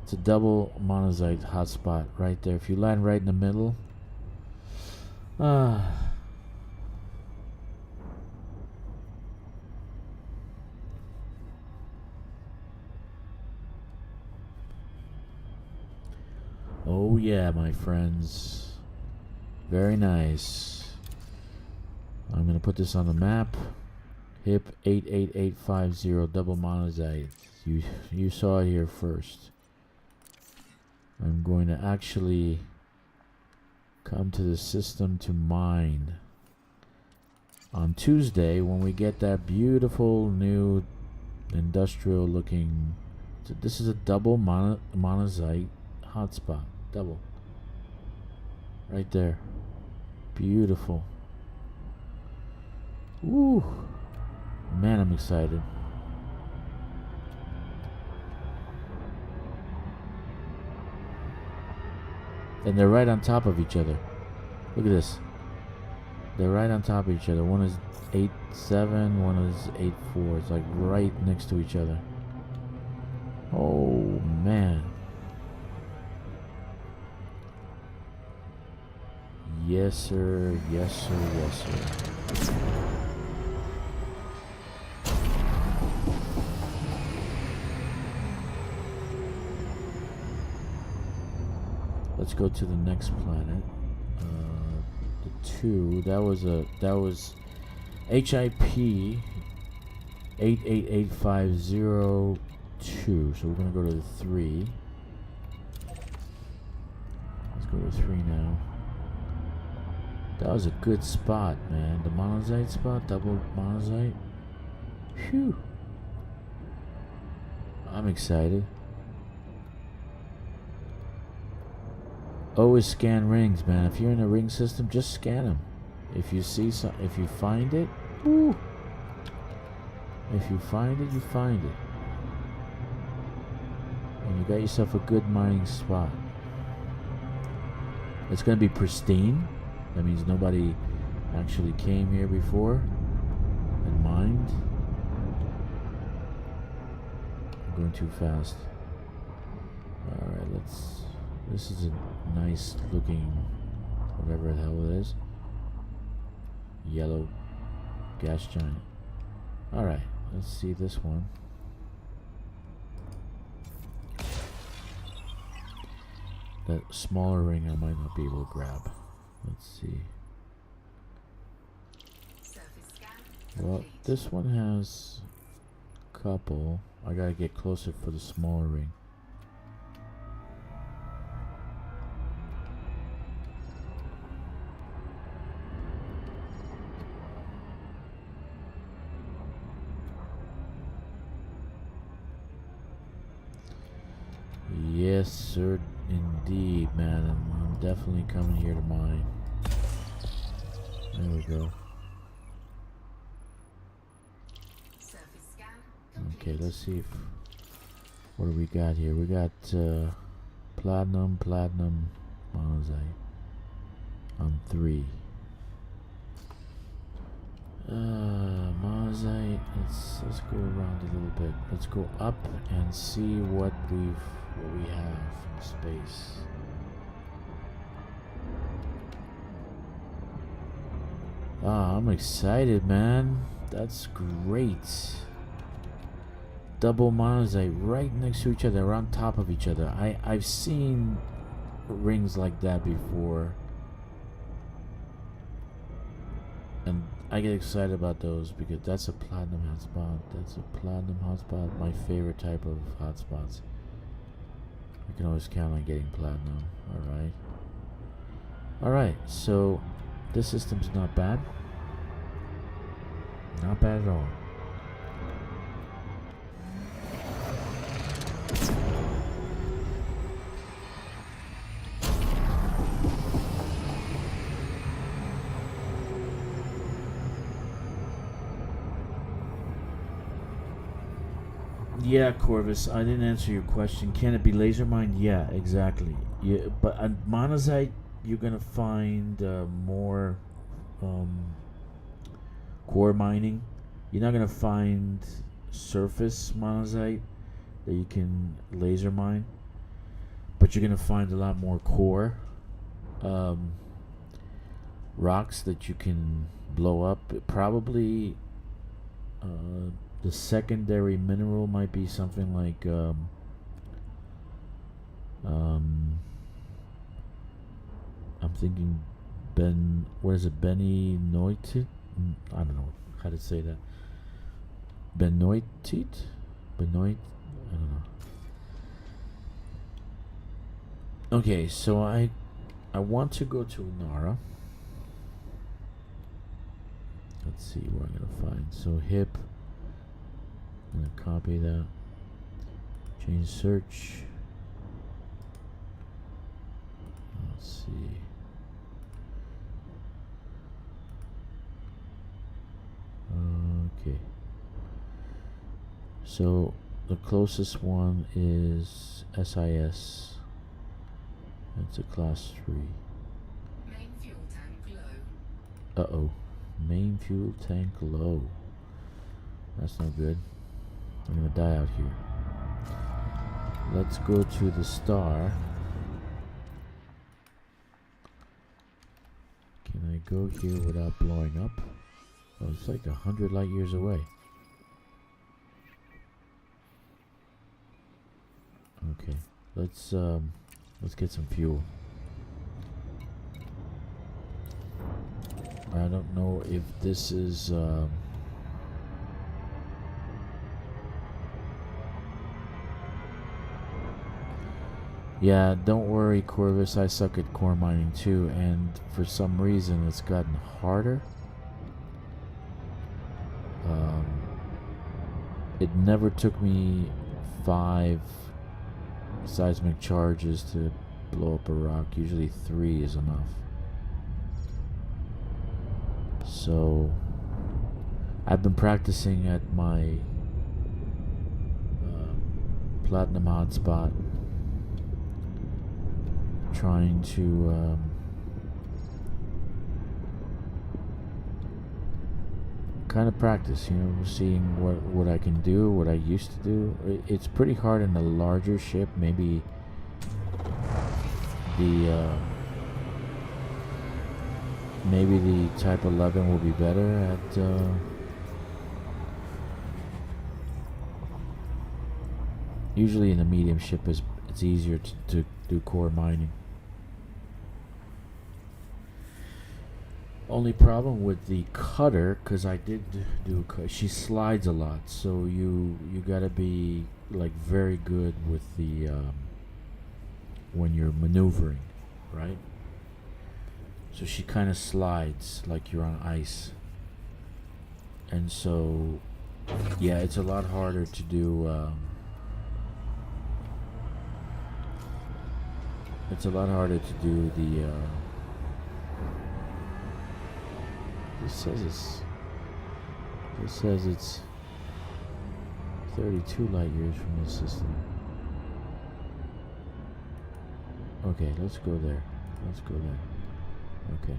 It's a double monazite hotspot right there. If you land right in the middle. Oh yeah, my friends. Very nice. I'm gonna put this on the map. HIP 88850 double monazite. You saw it here first. I'm going to actually come to the system to mine on Tuesday when we get that beautiful new industrial looking. So this is a double monazite hotspot. Double. Right there. Beautiful. Woo. Man, I'm excited. And they're right on top of each other. Look at this. They're right on top of each other. One is 8.7, one is 8.4. It's like right next to each other. Oh, man. Yes, sir. Yes, sir. Yes, sir. Let's go to the next planet. The 2. That was HIP 888502. So we're gonna go to the 3. Let's go to 3 now. That was a good spot, man. The monazite spot, double monazite. Phew. I'm excited. Always scan rings, man. If you're in a ring system, just scan them. If you see some, if you find it, woo. If you find it, you find it. And you got yourself a good mining spot. It's gonna be pristine. That means nobody actually came here before and mined. I'm going too fast. Alright, this is a nice looking, whatever the hell it is. Yellow gas giant. Alright, let's see this one. That smaller ring I might not be able to grab. Let's see. Well, this one has a couple. I gotta get closer for the smaller ring. Yes, sir, indeed, man. I'm definitely coming here to mine. There we go. Okay, let's see if, what do we got here? We got platinum monazite on 3. Monazite. Let's go around a little bit. Let's go up and see what we have in space. Ah, I'm excited, man. That's great. Double monazite right next to each other, or on top of each other. I've seen rings like that before, and I get excited about those because that's a platinum hotspot. That's a platinum hotspot. My favorite type of hotspots. I can always count on getting platinum. Alright, so this system's not bad. Not bad at all. Yeah, Corvus, I didn't answer your question. Can it be laser mined? Yeah, exactly. Yeah, but on monazite, you're gonna find more um, core mining. You're not gonna find surface monazite that you can laser mine, but you're gonna find a lot more core um, rocks that you can blow up. Probably the secondary mineral might be something like I'm thinking what is it, Benoitit? I don't know how to say that. Benoitit? Benoit? I don't know. Okay, so I want to go to Nara. Let's see where I'm gonna find. So hip. I'm gonna copy that. Change search. Let's see. Okay. So the closest one is SIS. It's a class 3. Main fuel tank low. Uh-oh. Main fuel tank low. That's not good. I'm gonna die out here. Let's go to the star. Can I go here without blowing up? Oh, it's like 100 light years away. Okay, let's get some fuel. I don't know if this is yeah, don't worry, Corvus, I suck at core mining too, and for some reason it's gotten harder. It never took me 5 seismic charges to blow up a rock. Usually 3 is enough. So I've been practicing at my platinum hotspot, trying to kind of practice, seeing what I can do, what I used to do. It's pretty hard in a larger ship. Maybe the Type 11 will be better at usually in a medium ship it's easier to do core mining. Only problem with the cutter, because I did do she slides a lot, so you gotta be like very good with the when you're maneuvering, right? So she kind of slides like you're on ice, and so yeah, it's a lot harder to do the This says it's 32 light years from this system. Okay, let's go there. Okay.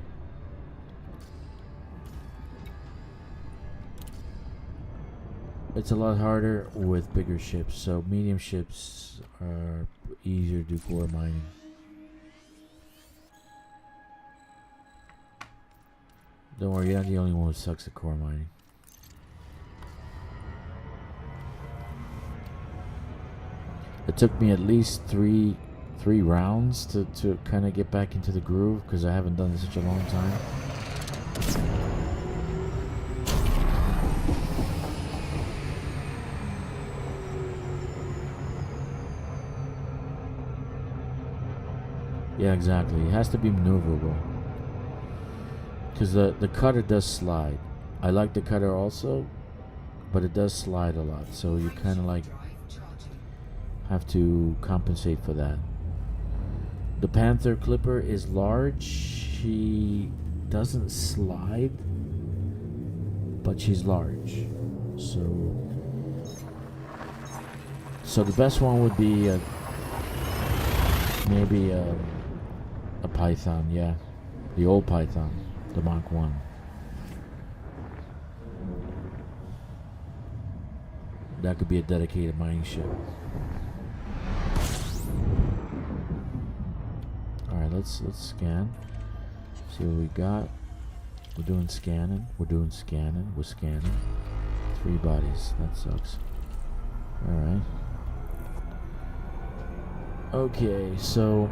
It's a lot harder with bigger ships, so medium ships are easier to do core mining. Don't worry, you're not the only one who sucks at core mining. It took me at least three rounds to kind of get back into the groove, because I haven't done this such a long time. Yeah, exactly. It has to be maneuverable. Because the cutter does slide. I like the cutter also, but it does slide a lot. So you kind of like have to compensate for that. The Panther Clipper is large. She doesn't slide, but she's large. So the best one would be maybe a Python, yeah. The old Python, the Mach 1. That could be a dedicated mining ship. Alright, let's scan. See what we got. We're doing scanning. We're scanning. 3 bodies. That sucks. Alright. Okay, so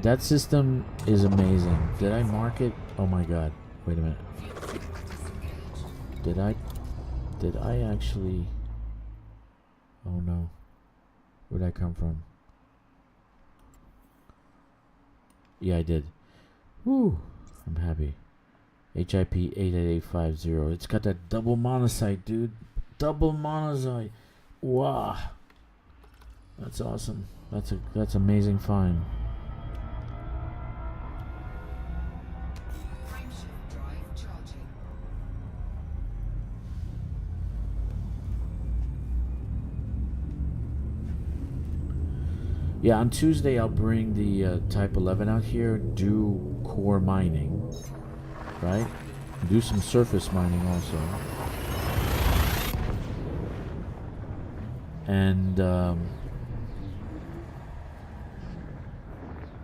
that system is amazing. Did I mark it? Oh my god. Wait a minute. Did I actually... Oh no. Where'd I come from? Yeah, I did. Woo! I'm happy. HIP 88850. It's got that double monocyte, dude. Double monocyte. Wow. That's awesome. That's amazing find. Frameshift drive charging. Yeah, on Tuesday I'll bring the Type 11 out here, do core mining, right? Do some surface mining also. And,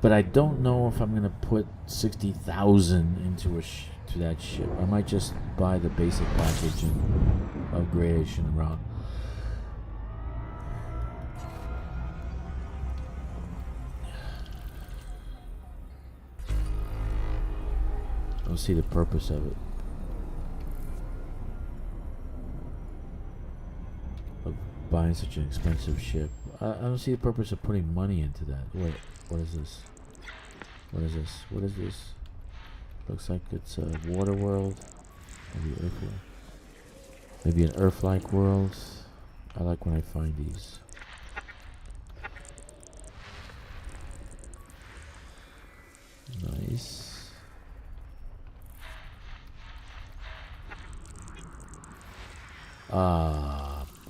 but I don't know if I'm going to put 60,000 into to that ship. I might just buy the basic package and upgradation around. I don't see the purpose of it. Of buying such an expensive ship. I don't see the purpose of putting money into that. Wait, what is this? What is this? What is this? Looks like it's a water world. Maybe Earth. Maybe an Earth-like world. I like when I find these. Nice.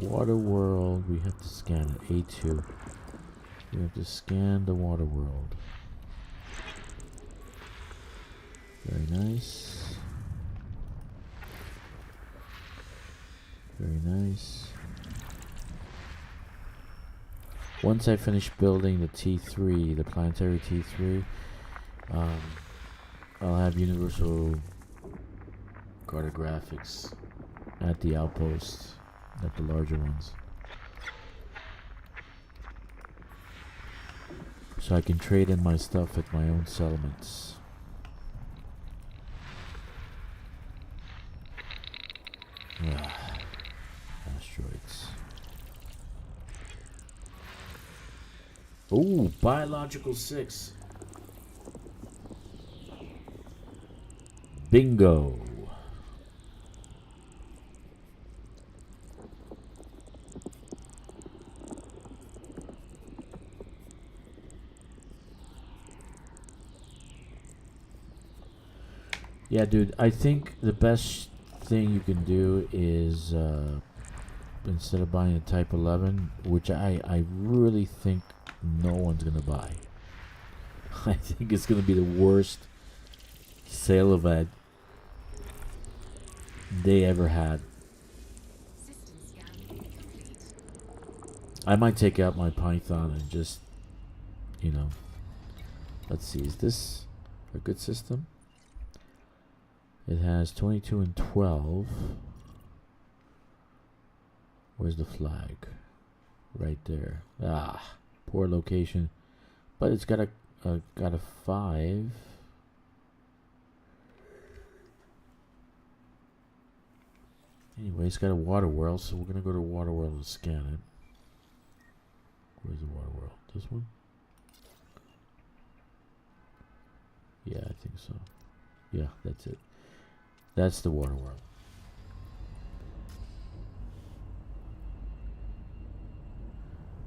Water world. We have to scan it. A2. We have to scan the water world. Very nice. Very nice. Once I finish building the T3, the planetary T3, I'll have universal cartographics at the outposts, at the larger ones. So I can trade in my stuff at my own settlements. Asteroids. Ooh, biological 6. Bingo. Yeah, dude, I think the best thing you can do is instead of buying a Type 11, which I really think no one's going to buy. I think it's going to be the worst sale event they ever had. System scan complete. I might take out my Python and just, you know, let's see, is this a good system? It has 22 and 12. Where's the flag? Right there. Ah, poor location. But it's got a 5. Anyway, it's got a water world, so we're gonna go to water world and scan it. Where's the water world? This one? Yeah, I think so. Yeah, that's it. That's the water world.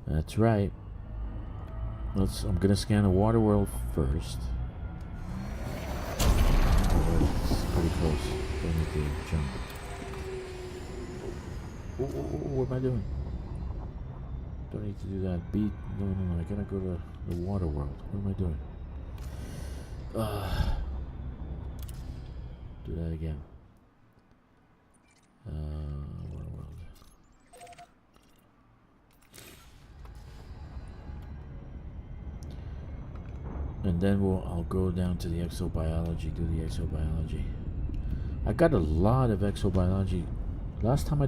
That's right. I'm gonna scan the water world first. It's pretty close. Don't need to jump. What am I doing? Don't need to do that. No. I gotta go to the water world. What am I doing? Do that again. Water world. And then I'll go down to the exobiology, do the exobiology. I got a lot of exobiology. Last time I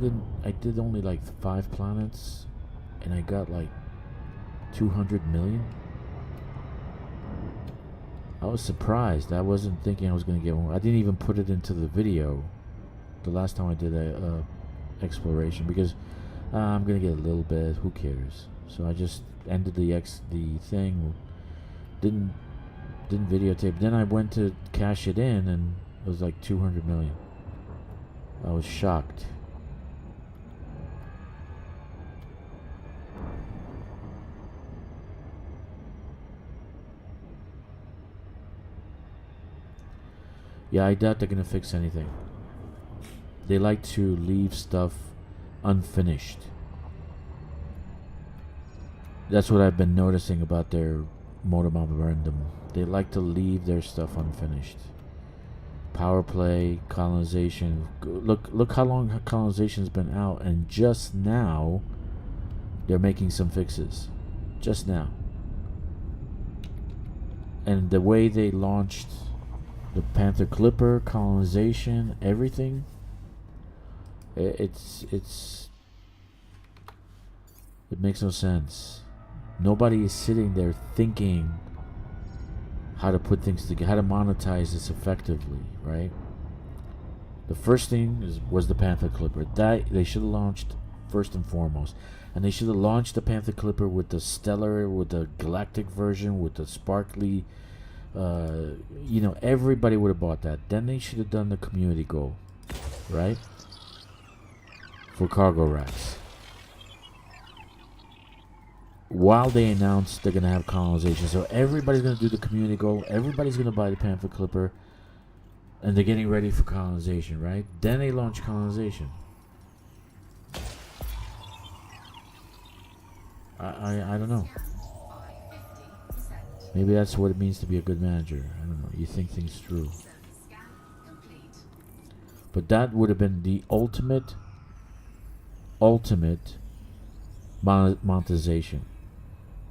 did only like 5 planets, and I got like 200 million. I was surprised. I wasn't thinking I was going to get one. I didn't even put it into the video the last time I did a exploration because I'm going to get a little bit. Who cares? So I just ended the thing. Didn't videotape. Then I went to cash it in, and it was like 200 million. I was shocked. Yeah, I doubt they're gonna fix anything. They like to leave stuff unfinished. That's what I've been noticing about their modem operandum. They like to leave their stuff unfinished. Power play, colonization. Look how long colonization's been out, and just now they're making some fixes. Just now. And the way they launched the Panther Clipper, colonization, everything, it makes no sense. Nobody is sitting there thinking how to put things together, how to monetize this effectively, right? The first thing was the Panther Clipper. That they should have launched first and foremost. And they should have launched the Panther Clipper with the stellar, with the galactic version, with the sparkly, everybody would have bought that. Then they should have done the community goal, right? For cargo racks. While they announced they're going to have colonization. So everybody's going to do the community goal. Everybody's going to buy the Panther Clipper. And they're getting ready for colonization, right? Then they launch colonization. I don't know. Maybe that's what it means to be a good manager. I don't know. You think things through. But that would have been the ultimate monetization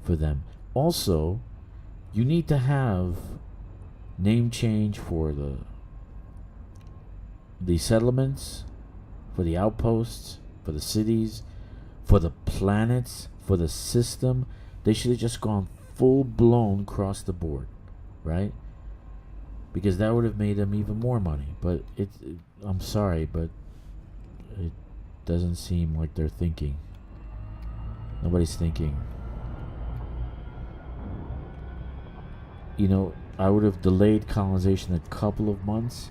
for them. Also, you need to have name change for the settlements, for the outposts, for the cities, for the planets, for the system. They should have just gone full blown across the board, right? Because that would have made them even more money. But I'm sorry, but it doesn't seem like they're thinking. Nobody's thinking. I would have delayed colonization a couple of months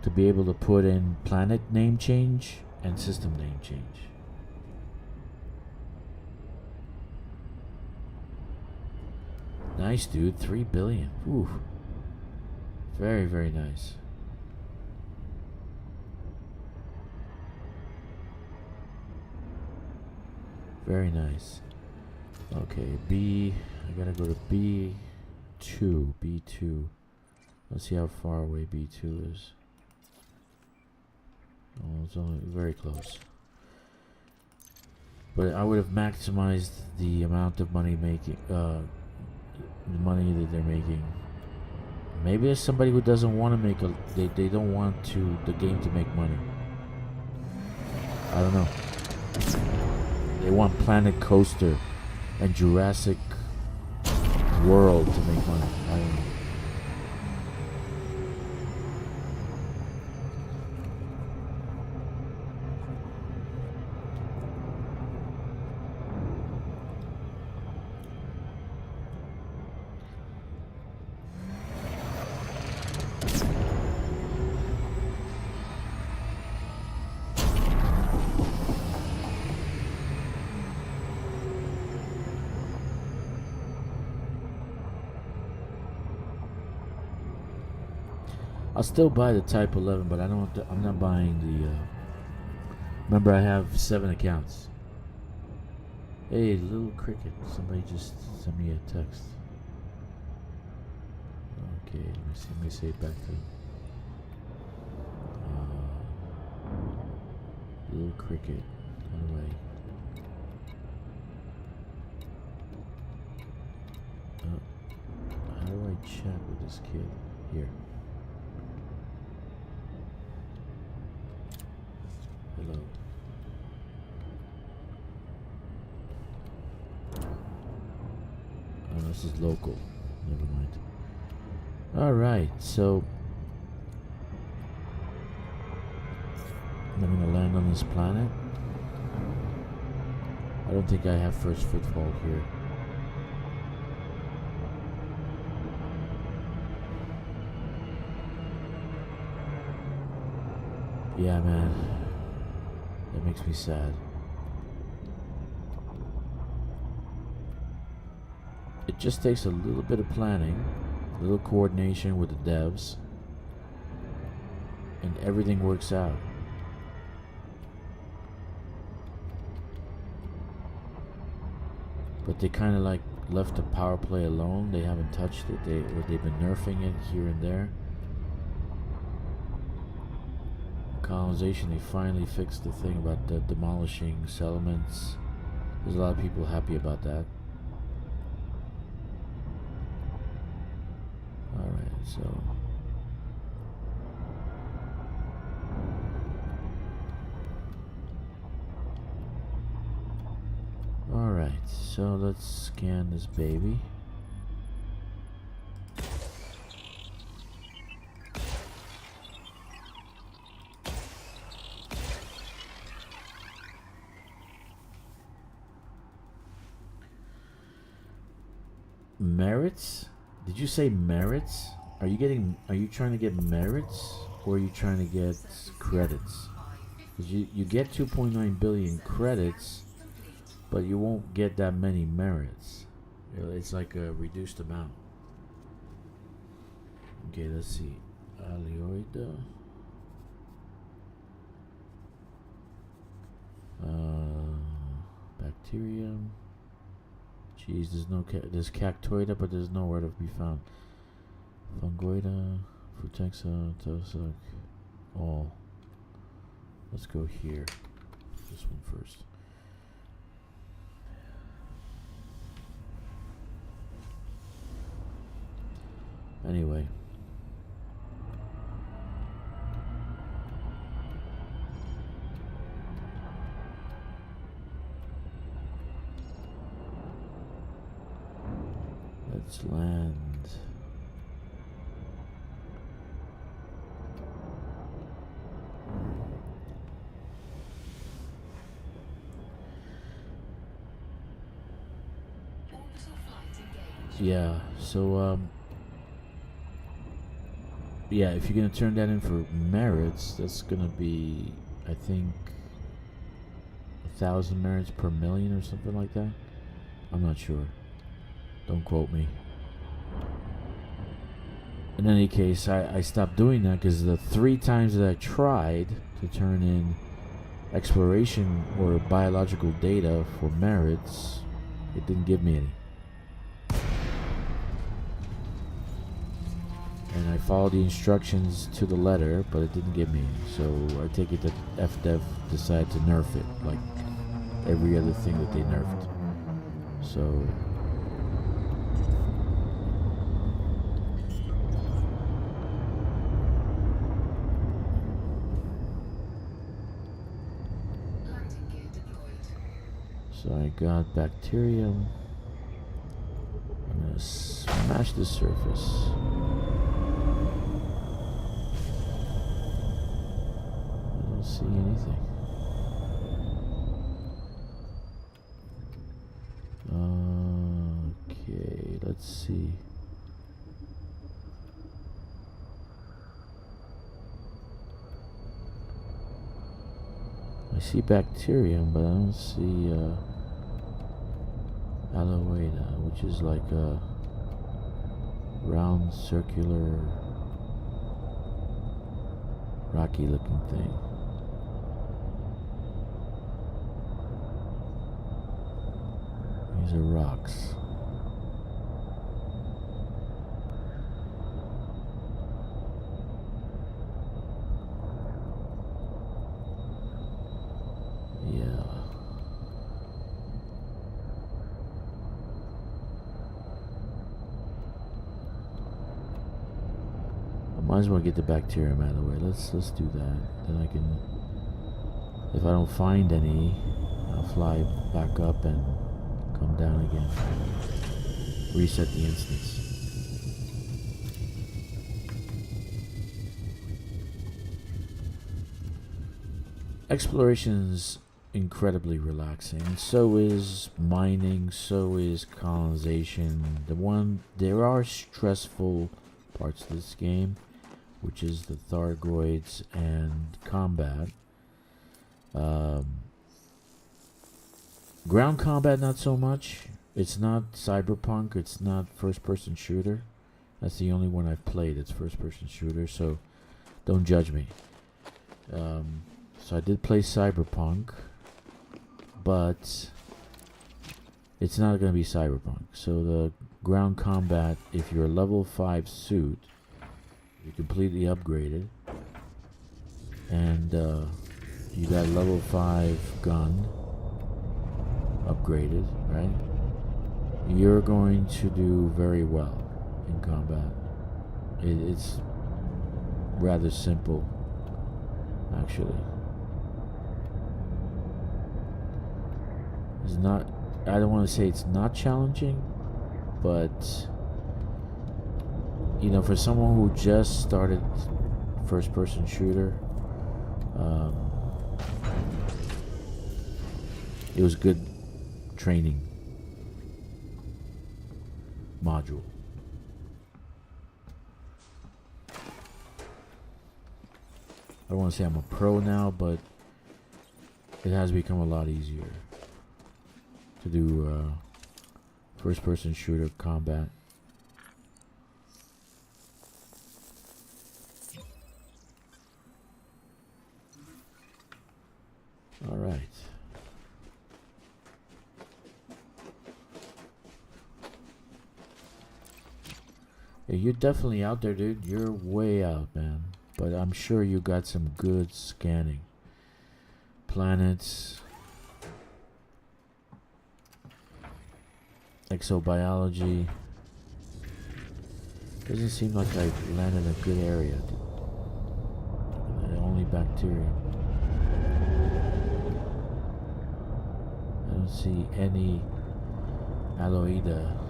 to be able to put in planet name change and system name change. Nice, dude. 3 billion. Ooh. Very, very nice. Very nice. Okay, I gotta go to B2. Let's see how far away B2 is. Oh, it's only very close. But I would have maximized the amount of money the money that they're making. Maybe there's somebody who doesn't want to make they don't want the game to make money. I don't know. They want Planet Coaster and Jurassic World to make money. I don't know. I'll still buy the Type 11, but I don't. I'm not buying the. Remember, I have 7 accounts. Hey, little cricket. Somebody just sent me a text. Okay, let me say it back to. Little cricket. How do I chat with this kid? Here. Hello. Oh, this is local. Never mind. Alright, so I'm gonna land on this planet. I don't think I have first footfall here. Yeah, man. That makes me sad. It just takes a little bit of planning, a little coordination with the devs, and everything works out. But they kind of like left the power play alone. They haven't touched it. They've been nerfing it here and there. Colonization, they finally fixed the thing about the demolishing settlements. There's a lot of people happy about that. Alright, so alright, so let's scan this baby. Merits? Did you say merits? Are you trying to get merits or are you trying to get credits? Because you get 2.9 billion credits, but you won't get that many merits. It's like a reduced amount. Okay, let's see. Alioida. Bacterium. Jeez, there's Cactoida, but there's nowhere to be found. Fungoida, Frutexa, Tosuc, all. Let's go here. This one first. Anyway. Let's land. Yeah, so yeah, if you're gonna turn that in for merits, that's gonna be, I think, 1,000 merits per million or something like that. I'm not sure. Don't quote me. In any case, I stopped doing that because the 3 times that I tried to turn in exploration or biological data for merits, it didn't give me any. And I followed the instructions to the letter, but it didn't give me any. So I take it that FDev decided to nerf it, like every other thing that they nerfed. So I got bacterium. I'm gonna smash the surface. I don't see anything. Okay, let's see. I see bacterium, but I don't see Aloeda, which is like a round circular rocky looking thing. These are rocks. Yeah. I might as well get the bacterium out of the way. Let's do that. Then I can, if I don't find any, I'll fly back up and come down again. Reset the instance. Exploration's incredibly relaxing. So is mining, so is colonization. There are stressful parts of this game, which is the Thargoids and combat. Ground combat, not so much. It's not cyberpunk, it's not first-person shooter. That's the only one I've played, it's first-person shooter, so don't judge me. So I did play cyberpunk, but it's not going to be cyberpunk. So the ground combat, if you're a level 5 suit, you're completely upgraded, and you got level 5 gun upgraded, right? You're going to do very well in combat. It's rather simple, actually. It's not, I don't want to say it's not challenging, but you know, for someone who just started first person shooter, it was good training module. I don't want to say I'm a pro now, but it has become a lot easier to do first-person shooter combat. All right. Yeah, you're definitely out there, dude. You're way out, man. But I'm sure you got some good scanning. Planets. Exobiology. Doesn't seem like I landed in a good area. Only bacteria. I don't see any aloida.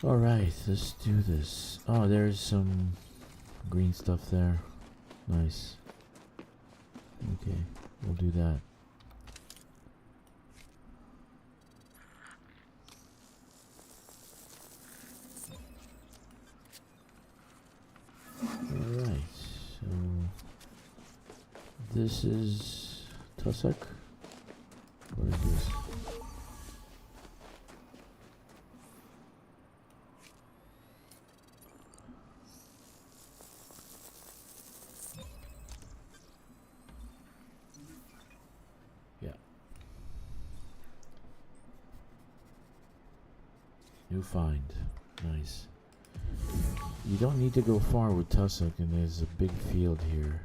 Alright, let's do this. Oh, there's some green stuff there. Nice. Okay, we'll do that. Alright, so this is Tussock. Where is this? New find. Nice. You don't need to go far with Tussock, and there's a big field here.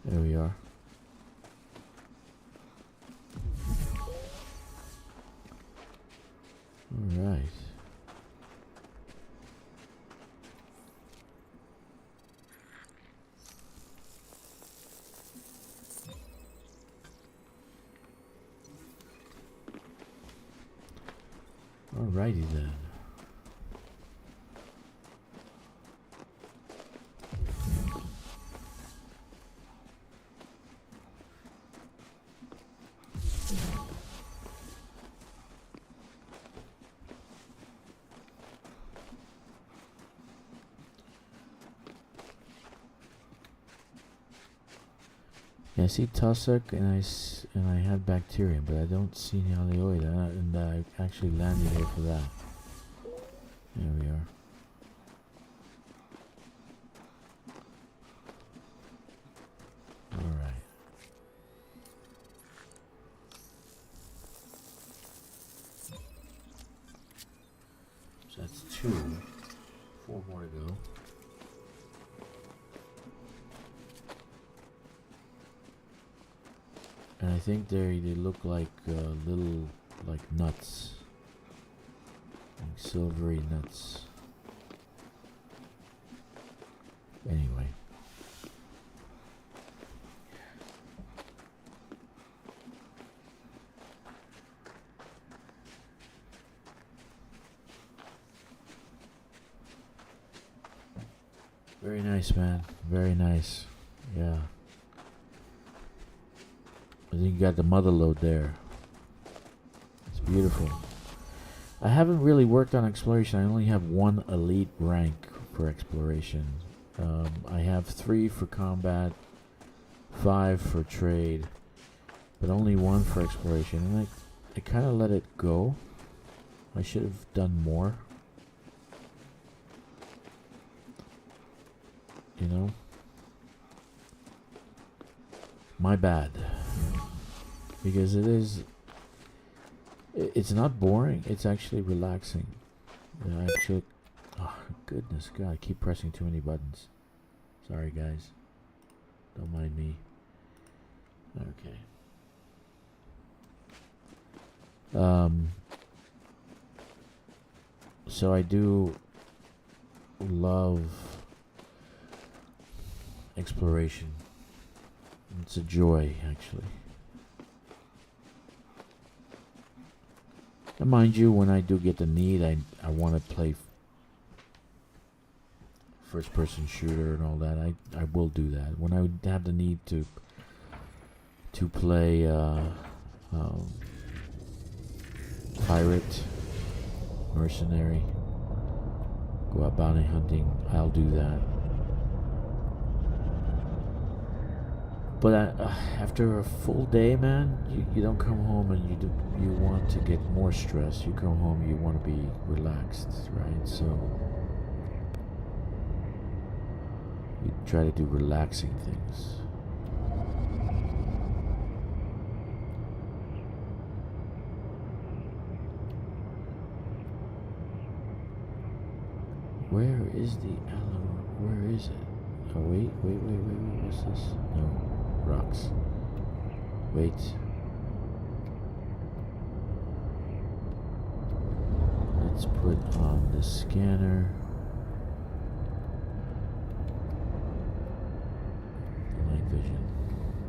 There we are. Alright. Alrighty then. Yeah, I see tussock and I have bacterium, but I don't see any aleoid, and I actually landed here for that. There we are. All right. So that's 2. 4 more to go. And I think they look like little like nuts, like silvery nuts. Anyway, very nice, man. Very nice. Yeah. I think you got the mother load there. It's beautiful. I haven't really worked on exploration. I only have 1 elite rank for exploration. I have 3 for combat, 5 for trade, but only 1 for exploration. And I kind of let it go. I should have done more. You know? My bad. Because it's not boring, it's actually relaxing. Oh goodness God, I keep pressing too many buttons. Sorry guys, don't mind me. Okay. So I do love exploration. It's a joy, actually. And mind you, when I do get the need, I want to play first-person shooter and all that. I will do that. When I have the need to play pirate, mercenary, go out bounty hunting, I'll do that. But after a full day, man, you don't come home and you want to get more stress. You come home, you want to be relaxed, right? So you try to do relaxing things. Where is the aloe? Where is it? Oh wait, what's this? No. Rocks. Wait. Let's put on the scanner. Night vision.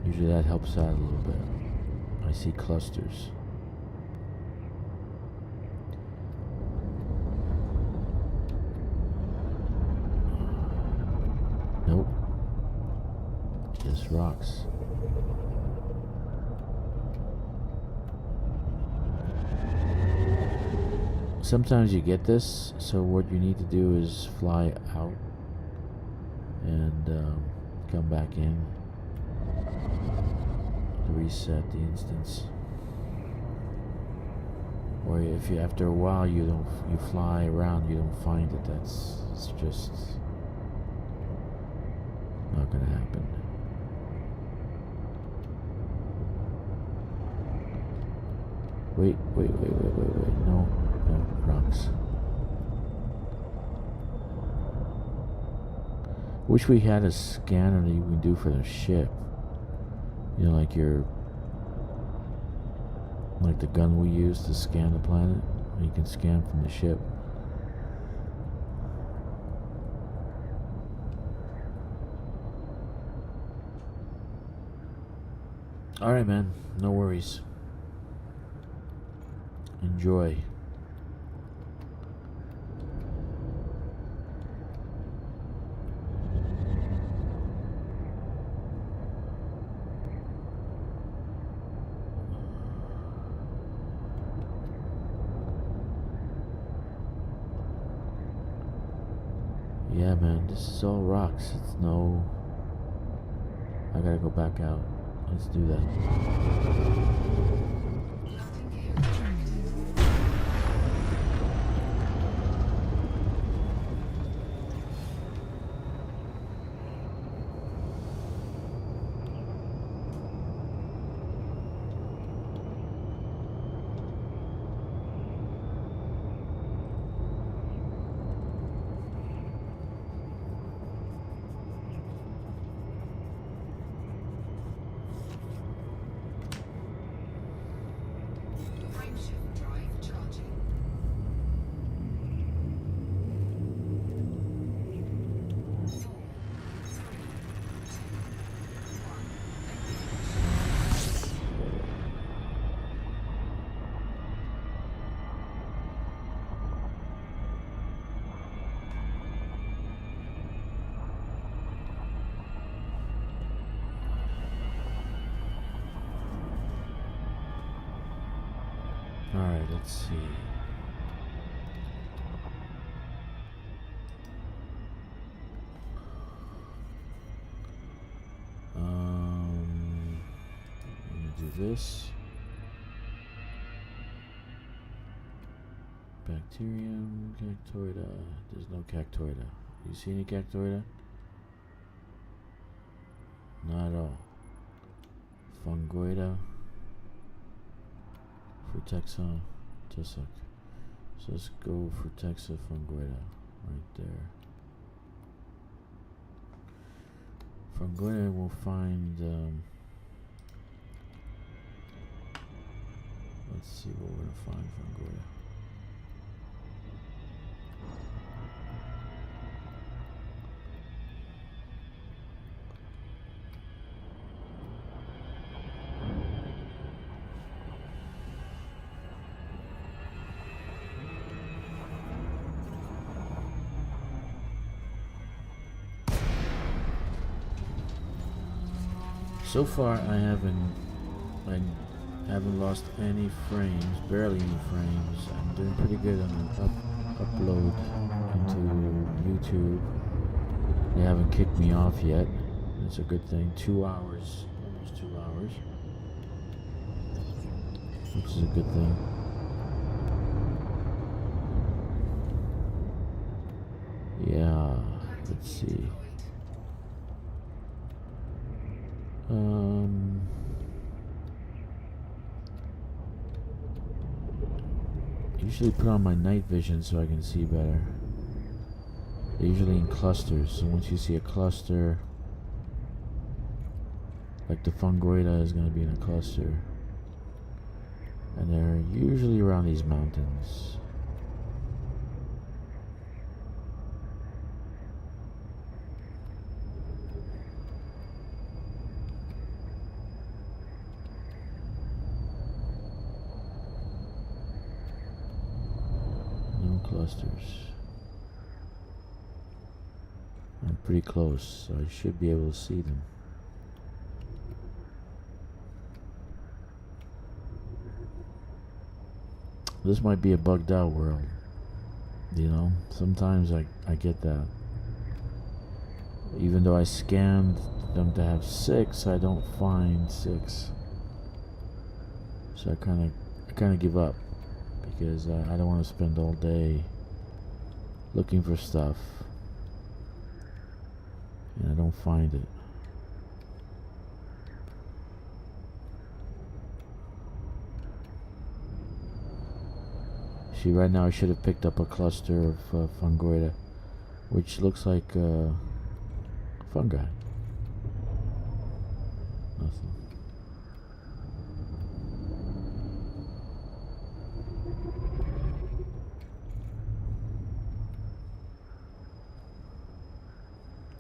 Usually that helps out a little bit. I see clusters. Nope. Just rocks. Sometimes you get this, so what you need to do is fly out and come back in to reset the instance. Or if you, after a while you fly around, you don't find it, it's just not gonna happen. Wait, no, rocks. Wish we had a scanner that you can do for the ship. You know, like the gun we use to scan the planet. You can scan from the ship. Alright, man. No worries. Enjoy. Yeah, man, this is all rocks. It's no. I gotta go back out. Let's do that. Landing gear retracted. Frameshift drive charging. 4, 3, 2, 1. Alright, let's see. Let me do this. Bacterium, cactoida. There's no cactoida. You see any cactoida? Not at all. Fungoida. Frutexa. Tussock. So let's go Frutexa fungoida. Right there. Fungoida will find. Let's see what we're gonna find fungoida. So far, I haven't lost any frames, barely any frames. I'm doing pretty good on the upload into YouTube. They haven't kicked me off yet. That's a good thing. 2 hours, almost 2 hours, which is a good thing. Yeah, let's see. Usually put on my night vision so I can see better. They're usually in clusters, so once you see a cluster, like the fungoida is going to be in a cluster, and they're usually around these mountains. Clusters. I'm pretty close, so I should be able to see them. This might be a bugged out world. You know, sometimes I get that. Even though I scanned them to have 6, I don't find 6. So I kind of give up. Because I don't want to spend all day looking for stuff and I don't find it. See, right now I should have picked up a cluster of fungoida, which looks like fungi. Nothing.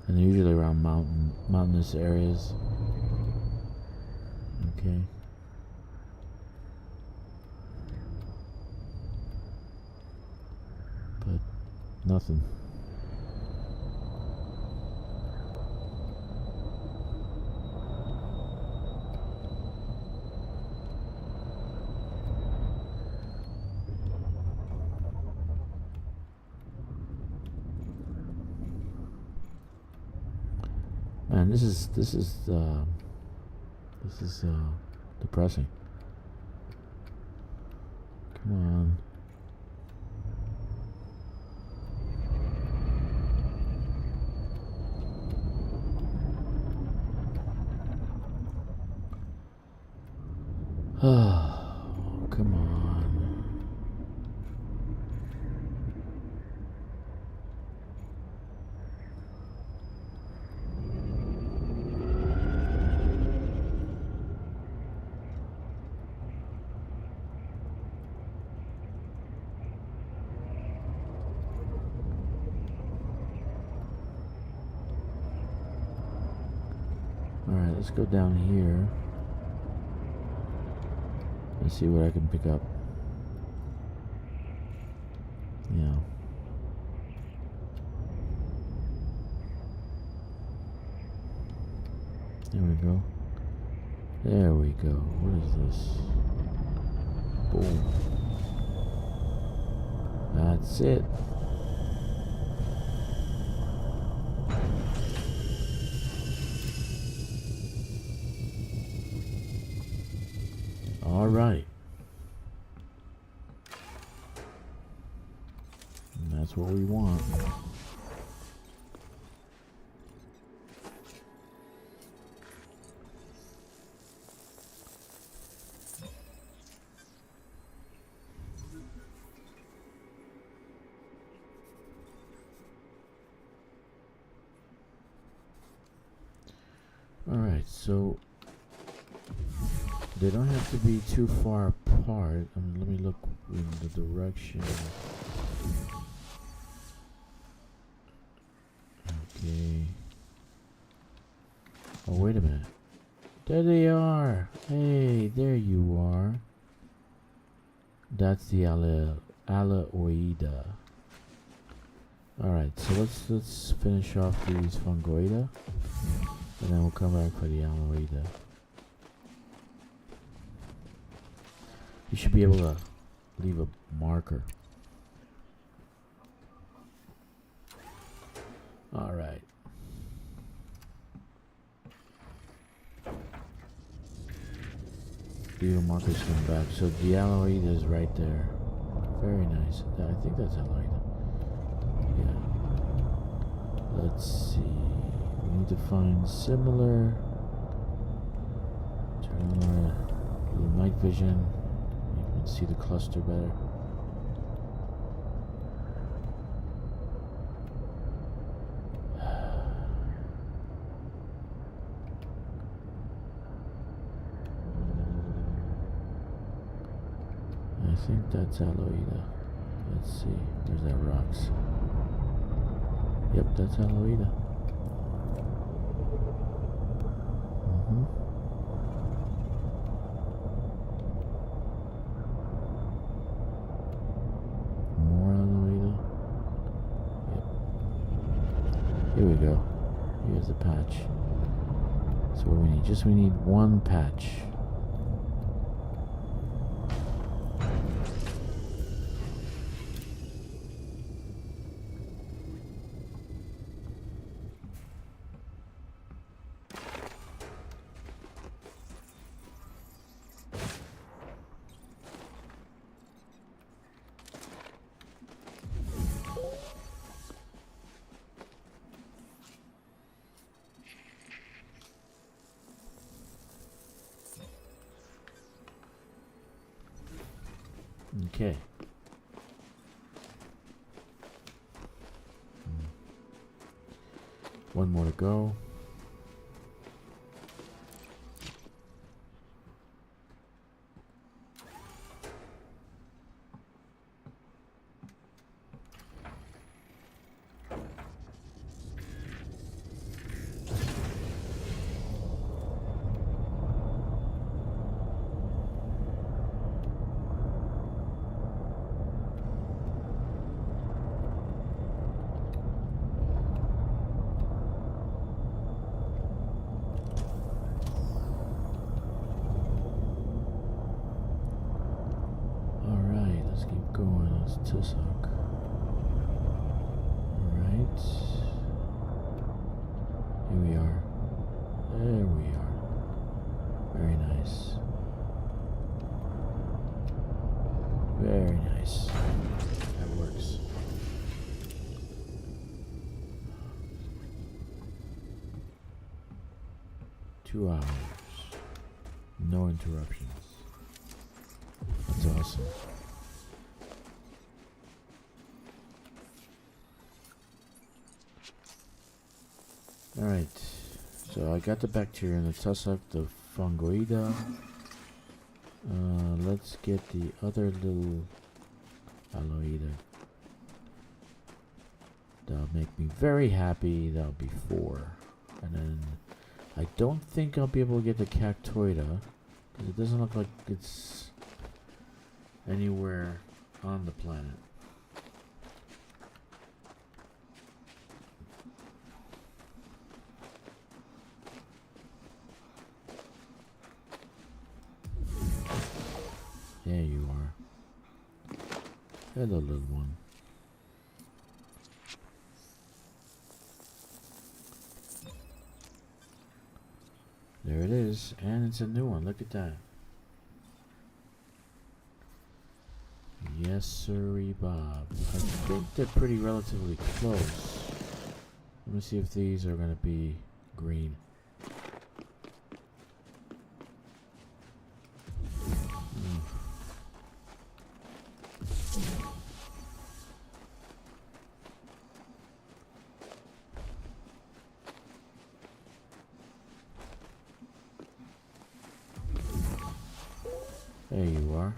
And they're usually around mountainous areas. Okay. But nothing. Man, this is depressing. Come on. Oh, come on. Alright, let's go down here. Let's see what I can pick up. Yeah. There we go. There we go. What is this? Boom. That's it. All right. And that's what we want. All right, so they don't have to be too far apart. Let me look in the direction. Okay. Oh, wait a minute. There they are. Hey, there you are. That's the Alaoida. All right, so let's finish off these Fungoida, and then we'll come back for the Alaoida. You should be able to leave a marker. All right. Leave a marker coming back. So the Alaoida is right there. Very nice. I think that's Alaoida. Yeah. Let's see. We need to find similar. Turn on the night vision. See the cluster better. I think that's Alaoida. Let's see. Where's that rocks? Yep, that's Alaoida. Here we go. Here's the patch. So what do we need? We need one patch. Okay. One more to go. Let's keep going. Let's Tusok. Alright. Here we are. Very nice. That works. Two hours. No interruptions. That's awesome. Alright. So I got the bacteria in the tussock, the fungoida. Let's get the other little aloida. That'll make me very happy. That'll be 4. And then I don't think I'll be able to get the cactoida, because it doesn't look like it's anywhere on the planet. There you are. Hello, little one. There it is, and it's a new one. Look at that. Yes, sirree, Bob. I think they're pretty relatively close. Let me see if these are going to be green. There you are.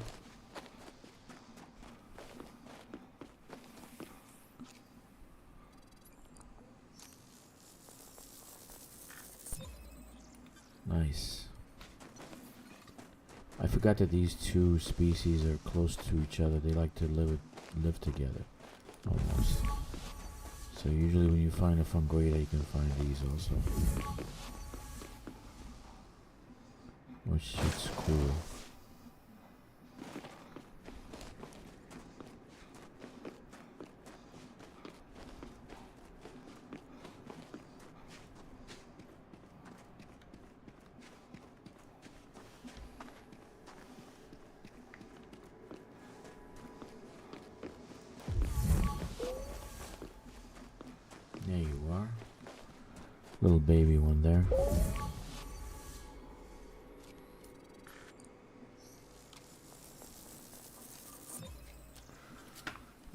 Nice. I forgot that these two species are close to each other. They like to live together, almost. So usually when you find a fungoida, you can find these also, which is cool. There you are. Little baby one there.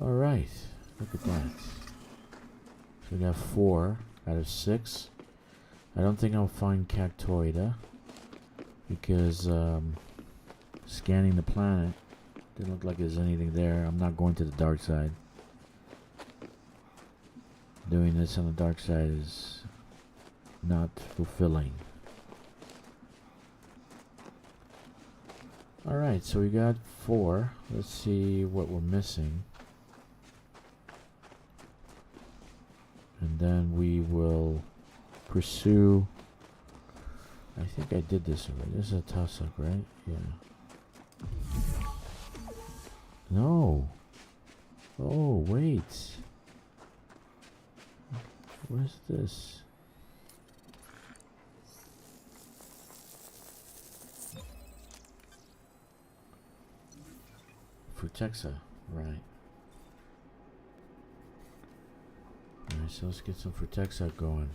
Alright, look at that. So we got 4 out of 6. I don't think I'll find cactoida because scanning the planet didn't look like there's anything there. I'm not going to the dark side. Doing this on the dark side is not fulfilling. Alright, so we got 4. Let's see what we're missing. And then we will pursue. I think I did this already. This is a tussock, right? Yeah. No. Oh, wait. Where's this? Frutexa, right. Alright, so let's get some Frutexa going.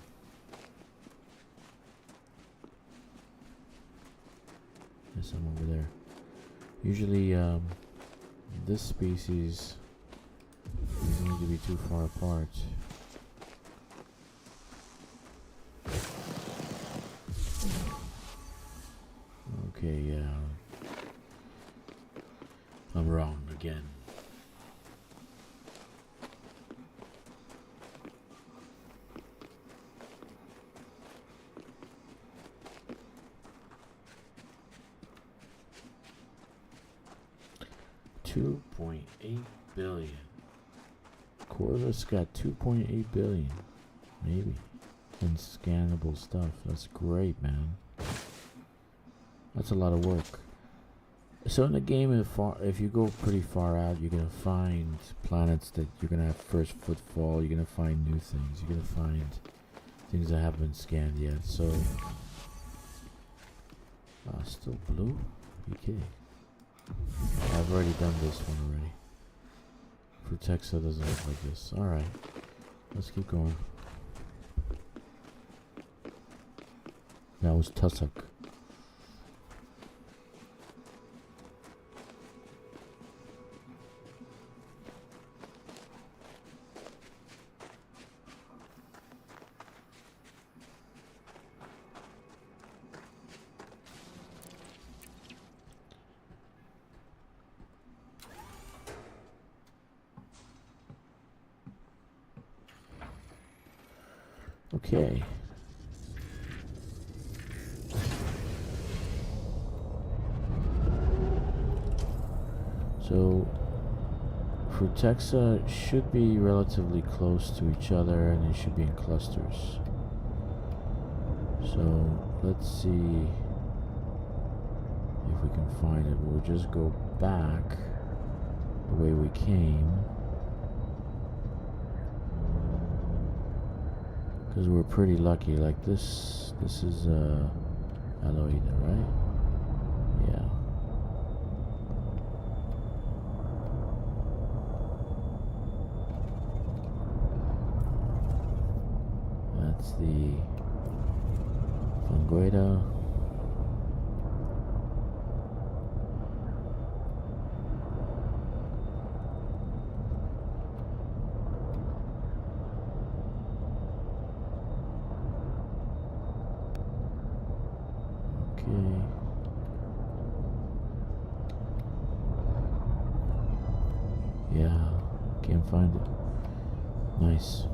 There's some over there. Usually, this species doesn't need to be too far apart. Okay, yeah. I'm wrong again. $2.8 billion. Corvus got 2.8 billion, maybe, in scannable stuff. That's great, man. That's a lot of work. So in the game, if you go pretty far out, you're gonna find planets that you're gonna have first footfall. You're gonna find new things. You're gonna find things that haven't been scanned yet. So, still blue? Are you kidding? I've already done this one already. Frutexa doesn't look like this. Alright. Let's keep going. That was Tussock. Okay. So Frutexa should be relatively close to each other and they should be in clusters. So let's see if we can find it. We'll just go back the way we came. Because we're pretty lucky. Like this is Aloida, right? Yeah. That's the Fungueda. Okay. Yeah, can't find it. Nice.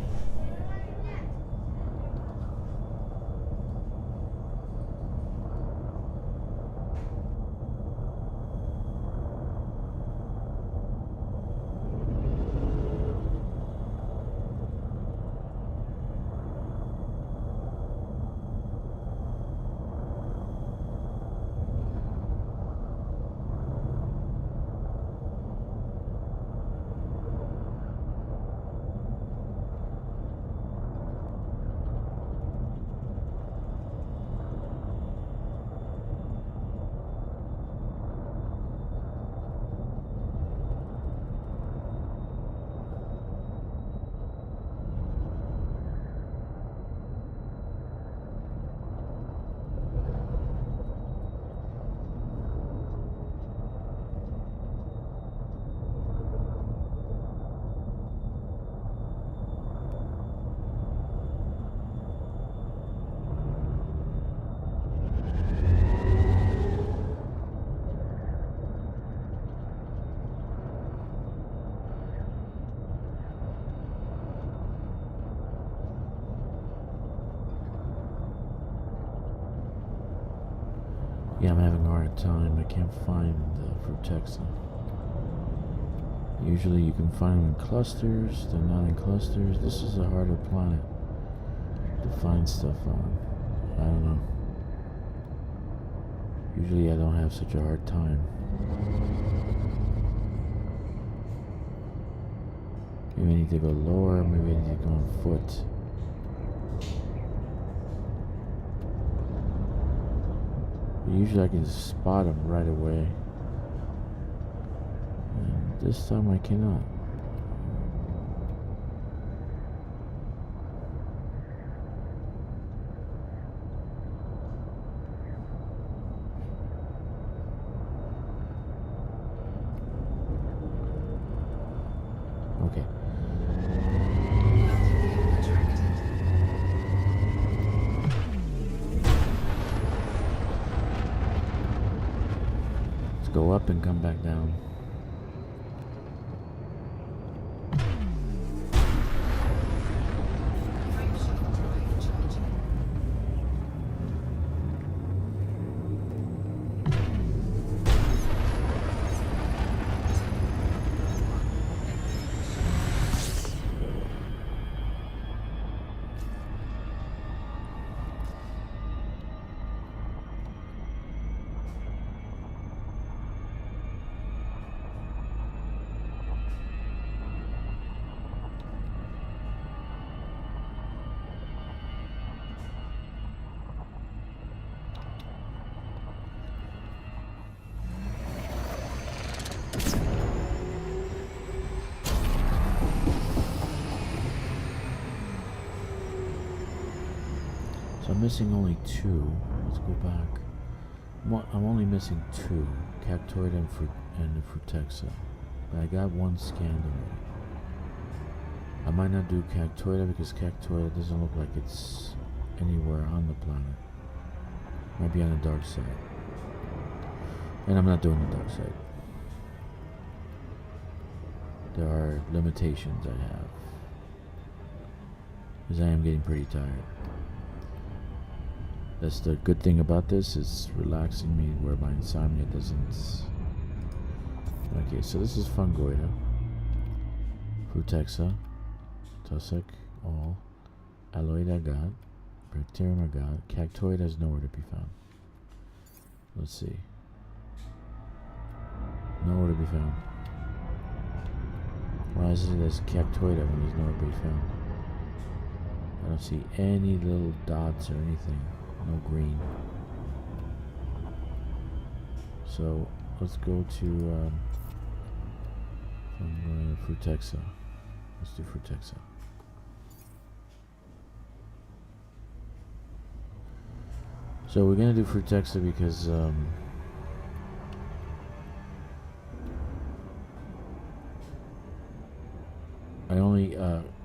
Yeah, I'm having a hard time. I can't find the Frutexa. Usually you can find them in clusters. They're not in clusters. This is a harder planet to find stuff on. I don't know. Usually I don't have such a hard time. Maybe I need to go lower. Maybe I need to go on foot. Usually I can spot them right away. And this time I cannot. Okay. Go up and come back down. I'm missing only 2. Let's go back. I'm only missing 2. Cactoid and the Frutexa. But I got 1 scanned already. I might not do Cactoida because Cactoida doesn't look like it's anywhere on the planet. Might be on the dark side. And I'm not doing the dark side. There are limitations I have. Because I am getting pretty tired. That's the good thing about this, is relaxing me where my insomnia doesn't. Okay, so this is Fungoida, Frutexa, Tussock, all, Aloid I got, Bacterium I got, Cactoid has nowhere to be found. Let's see. Nowhere to be found. Why is it there's Cactoida when there's nowhere to be found? I don't see any little dots or anything. No green. So let's go to Frutexa. Let's do Frutexa. So we're gonna do Frutexa because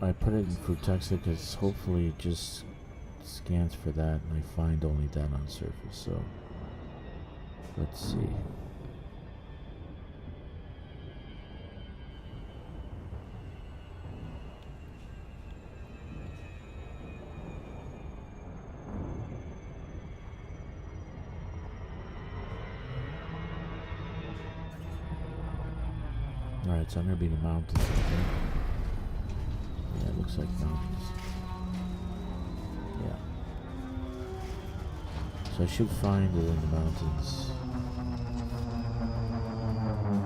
I put it in Frutexa because hopefully it just scans for that and I find only that on the surface. So let's see. Alright, so I'm gonna be in the mountains, I think. Yeah, it looks like mountains. Yeah. So I should find it in the mountains.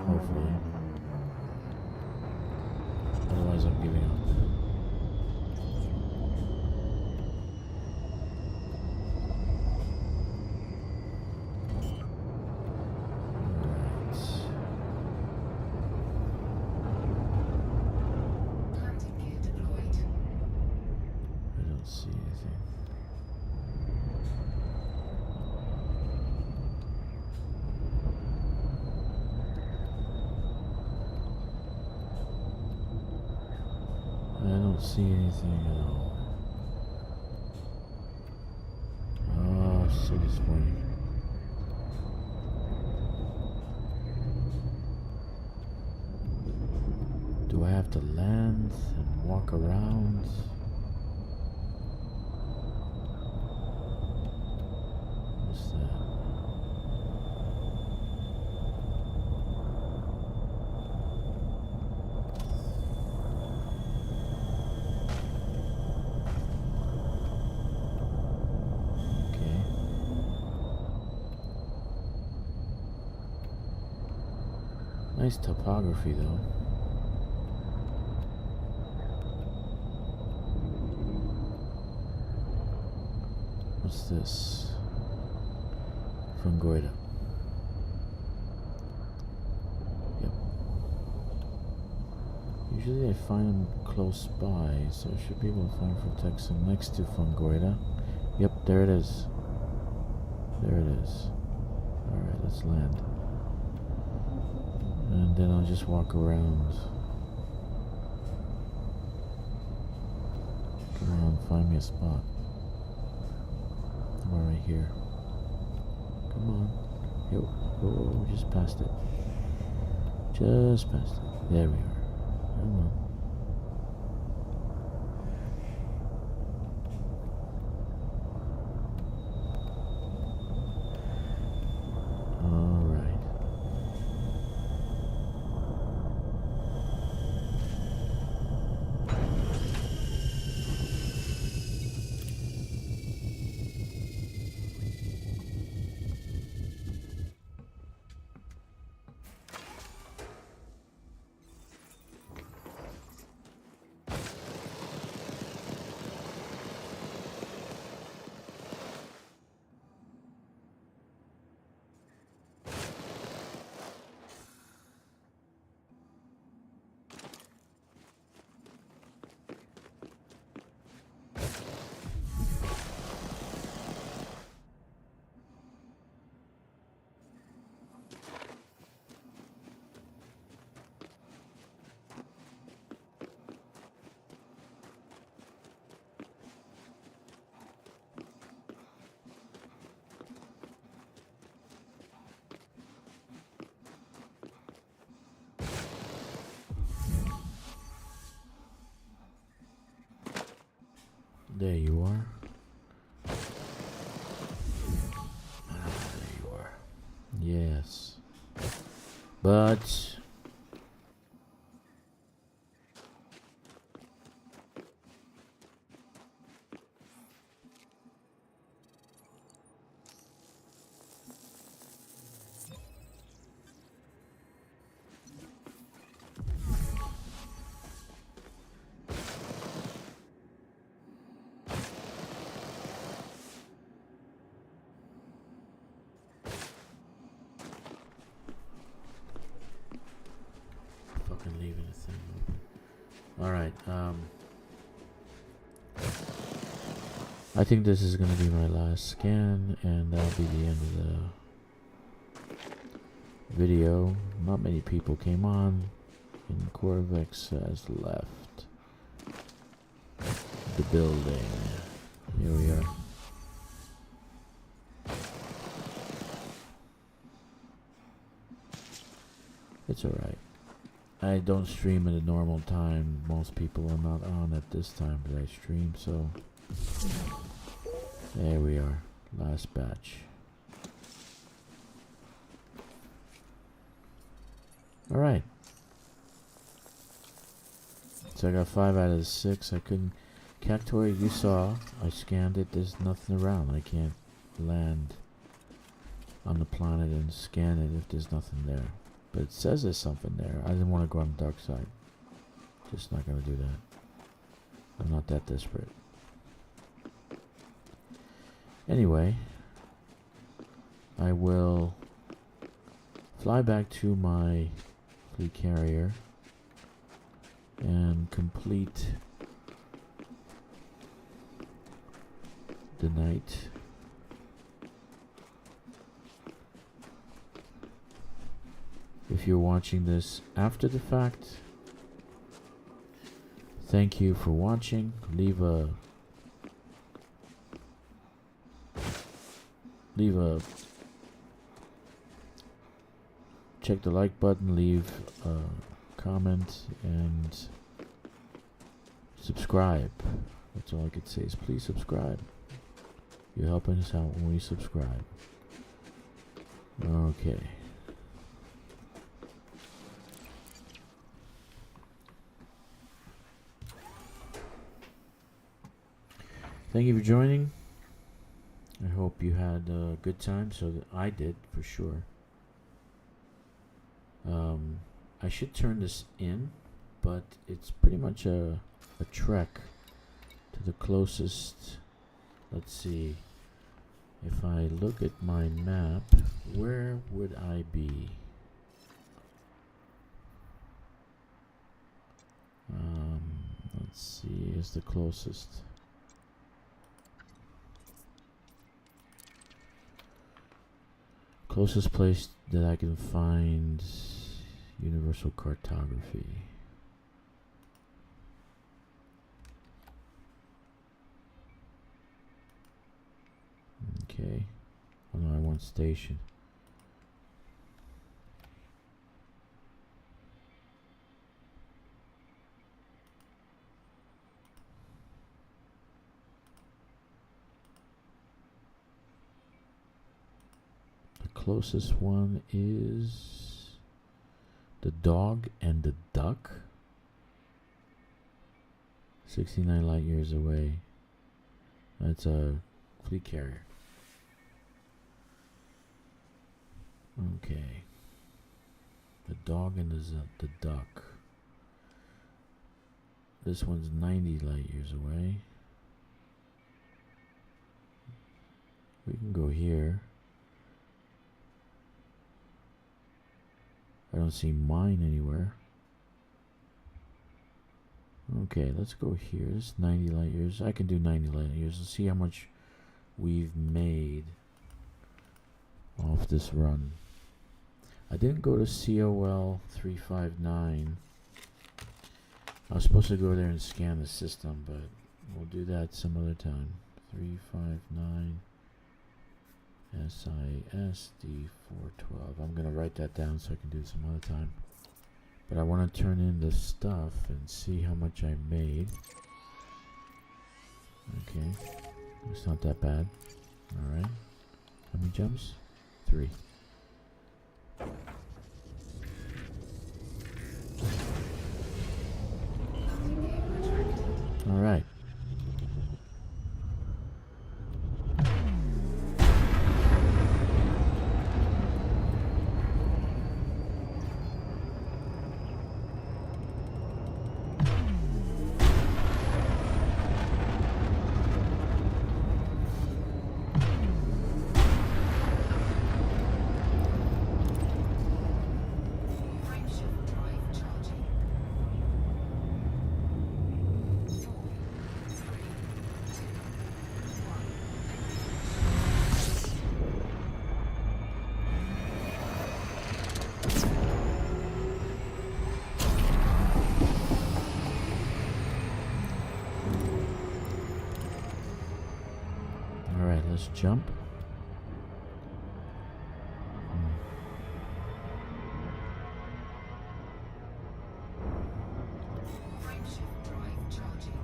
Hopefully. Otherwise I'm giving up. Landing gear deployed. I don't see anything. I don't see anything at all. Oh, so disappointing. Do I have to land and walk around? What's that? Okay. Nice topography though. What's this? Fungoida. Yep. Usually I find them close by, so I should be able to find Frutexa next to Fungoida. Yep, there it is. There it is. Alright, let's land. And then I'll just walk around. Come on, find me a spot. Somewhere right here. Come on. Yo, whoa, just past it. Just past it. There we are. Come on. Alright. There you are. There you are. Yes. But fucking leaving the thing open. Alright, I think this is gonna be my last scan, and that'll be the end of the video. Not many people came on, and Corvex has left the building. Here we are. It's alright. I don't stream at a normal time. Most people are not on at this time that I stream, so there we are. Last batch. Alright. So I got 5 out of the 6. I couldn't. Cactoid, you saw. I scanned it. There's nothing around. I can't land on the planet and scan it if there's nothing there. But it says there's something there. I didn't want to go on the dark side. Just not going to do that. I'm not that desperate. Anyway, I will fly back to my fleet carrier and complete the night. If you're watching this after the fact, thank you for watching. Leave a check the like button, leave a comment, and subscribe. That's all I could say is please subscribe. You're helping us out when we subscribe. Okay. Thank you for joining. I hope you had a good time, so that I did for sure. I should turn this in, but it's pretty much a trek to the closest. Let's see. If I look at my map, where would I be? Let's see, is the closest. Closest place that I can find universal cartography. Okay. Oh no, I want station. Closest one is the dog and the duck. 69 light years away. That's a fleet carrier. Okay. The dog and the duck. This one's 90 light years away. We can go here. I don't see mine anywhere. Okay, let's go here. This is 90 light years. I can do 90 light years. Let's see how much we've made off this run. I didn't go to COL 359. I was supposed to go there and scan the system, but we'll do that some other time. 359 SISD 412. I'm going to write that down so I can do it some other time. But I want to turn in the stuff and see how much I made. Okay. It's not that bad. Alright. How many jumps? 3. Alright. Frameshift drive charging. 4, 3, 2, 1. Alright, let's jump. Frameshift drive charging.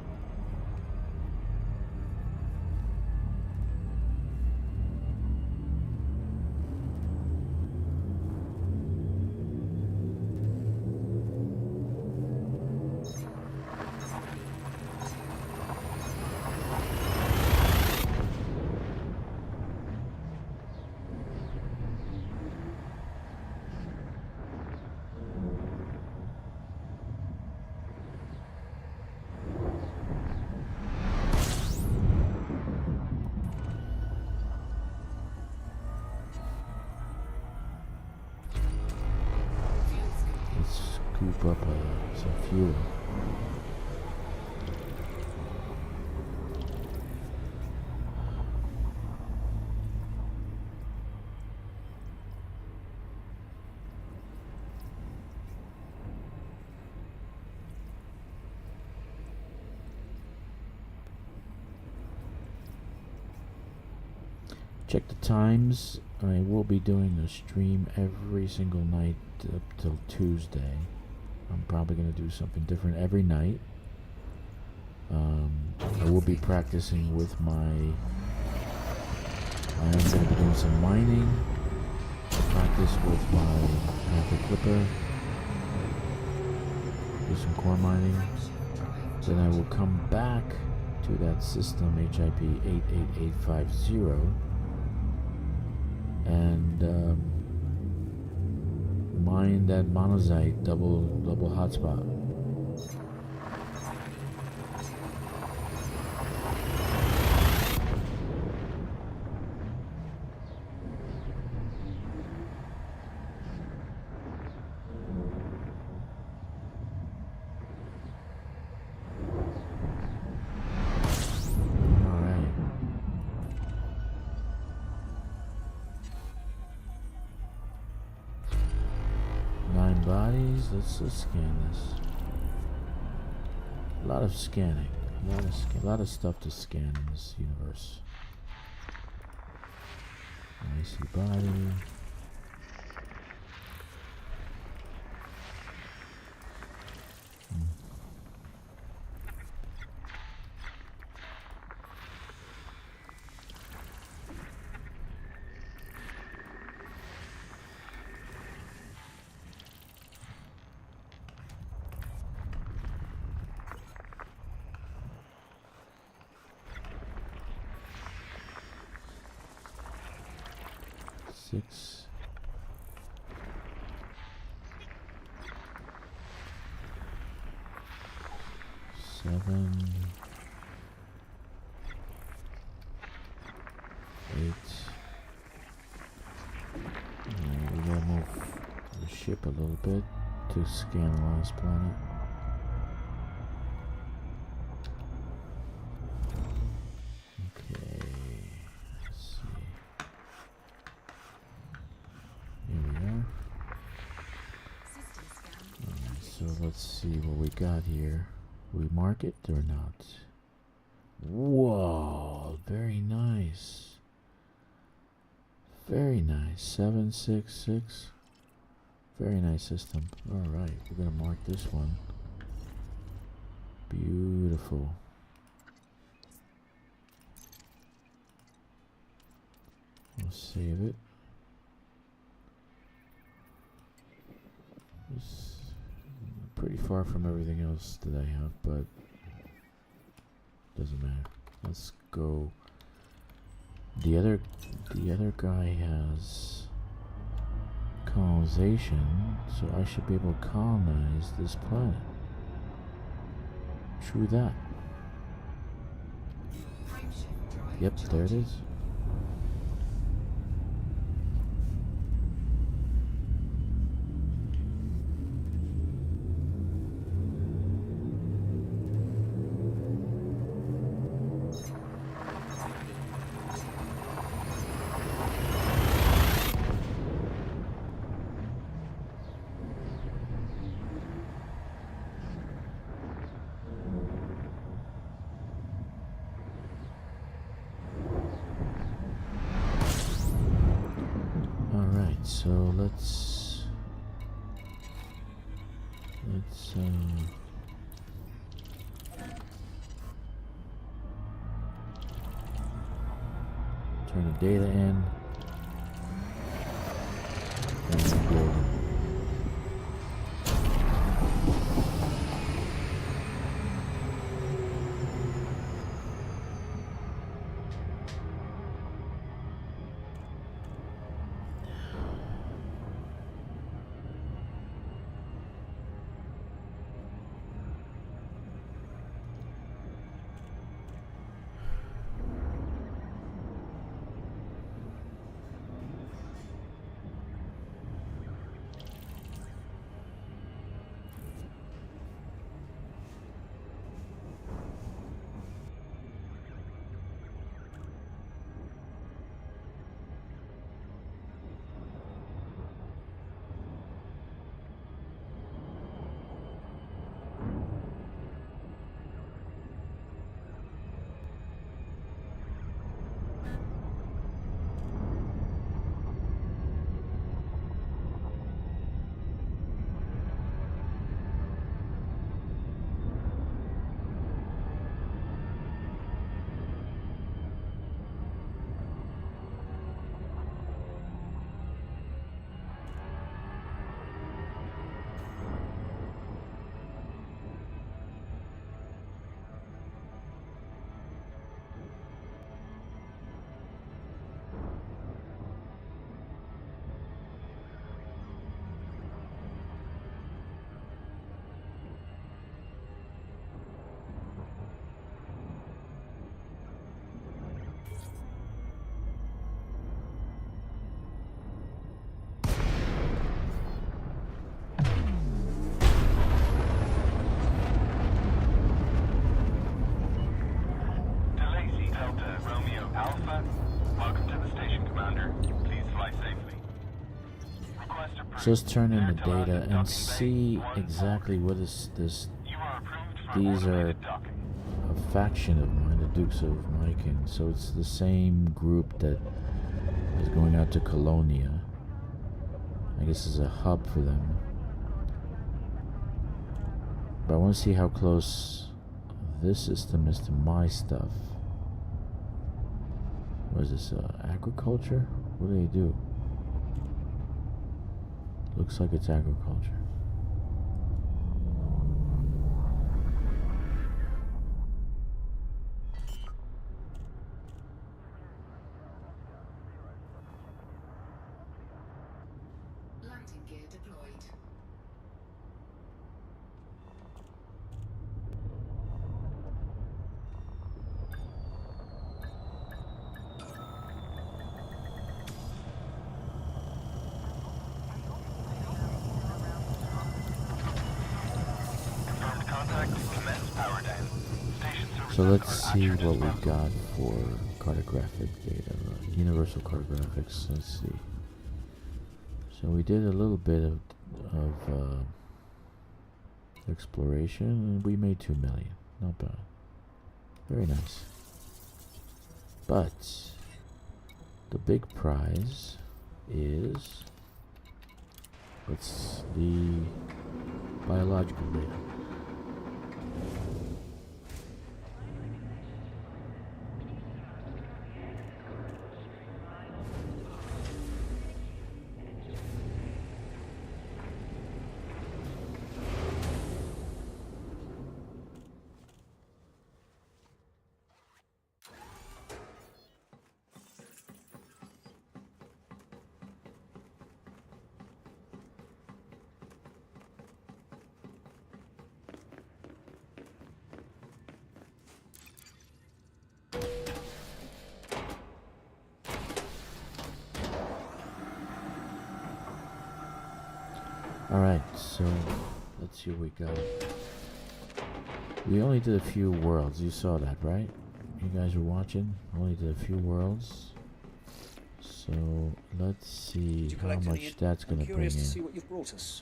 Let's scoop up some fuel. Check the times. I will be doing a stream every single night up till Tuesday. I'm probably going to do something different every night. I will be practicing with my... I am going to be doing some mining. Practice with my Panther Clipper. Do some core mining. Then I will come back to that system, HIP 88850, and mine that monazite double hotspot. Bodies. Let's scan this. A lot of scanning. A lot of stuff to scan in this universe. I see body. Six. Seven. 8. We gotta move the ship a little bit to scan the last planet. Okay, let's see. Here we are. Alright, so let's see what we got here. We mark it or not? Whoa, very nice. Very nice. 766. Very nice system. Alright, we're gonna mark this one. Beautiful. save it. It's pretty far from everything else that I have, but doesn't matter. Let's go. The other guy has colonization, so I should be able to colonize this planet. True that. Frameshift drive Yep, there it charging. is. Alright, so let's turn the data in and build it. So let's turn in the data and see exactly what is this. These are a faction of mine, the Dukes of Mykin. So it's the same group that is going out to Colonia. I guess it's a hub for them. But I want to see how close this system is to my stuff. What is this, agriculture? What do they do? Looks like it's agriculture. Landing gear deployed. So let's see what we got for cartographic data, universal cartographics. Let's see. So we did a little bit of exploration, and we made 2 million. Not bad. Very nice. But the big prize is what's the biological data. Alright, so let's see what we got. We only did a few worlds. You saw that, right? You guys were watching. Only did a few worlds. So let's see how much that's gonna bring Curious to in. see what you've brought us.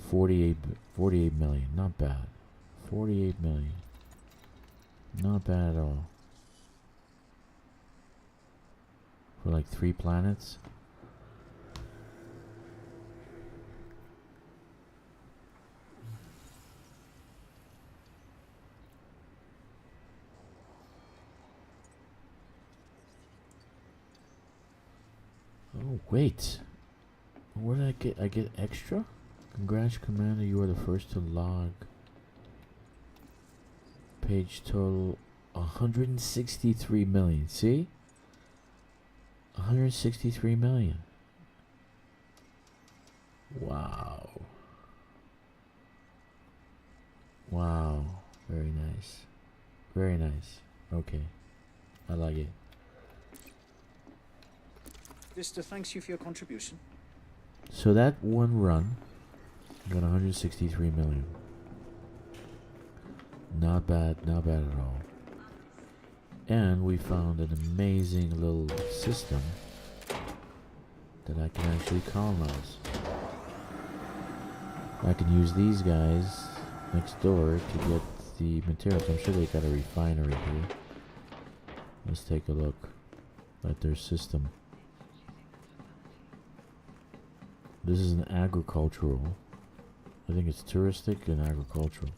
48 million. Not bad. 48 million. Not bad at all. For like 3 planets. Oh, wait. What did I get? I get extra? Congrats, Commander. You are the first to log. Page total 163 million. See? 163 million. Wow. Wow. Very nice. Very nice. Okay. I like it. Vista thanks you for your contribution. So that one run got 163 million. Not bad at all. And we found an amazing little system that I can actually colonize. I can use these guys next door to get the materials. I'm sure they got a refinery here. Let's take a look at their system. This is an agricultural. I think it's touristic and agricultural.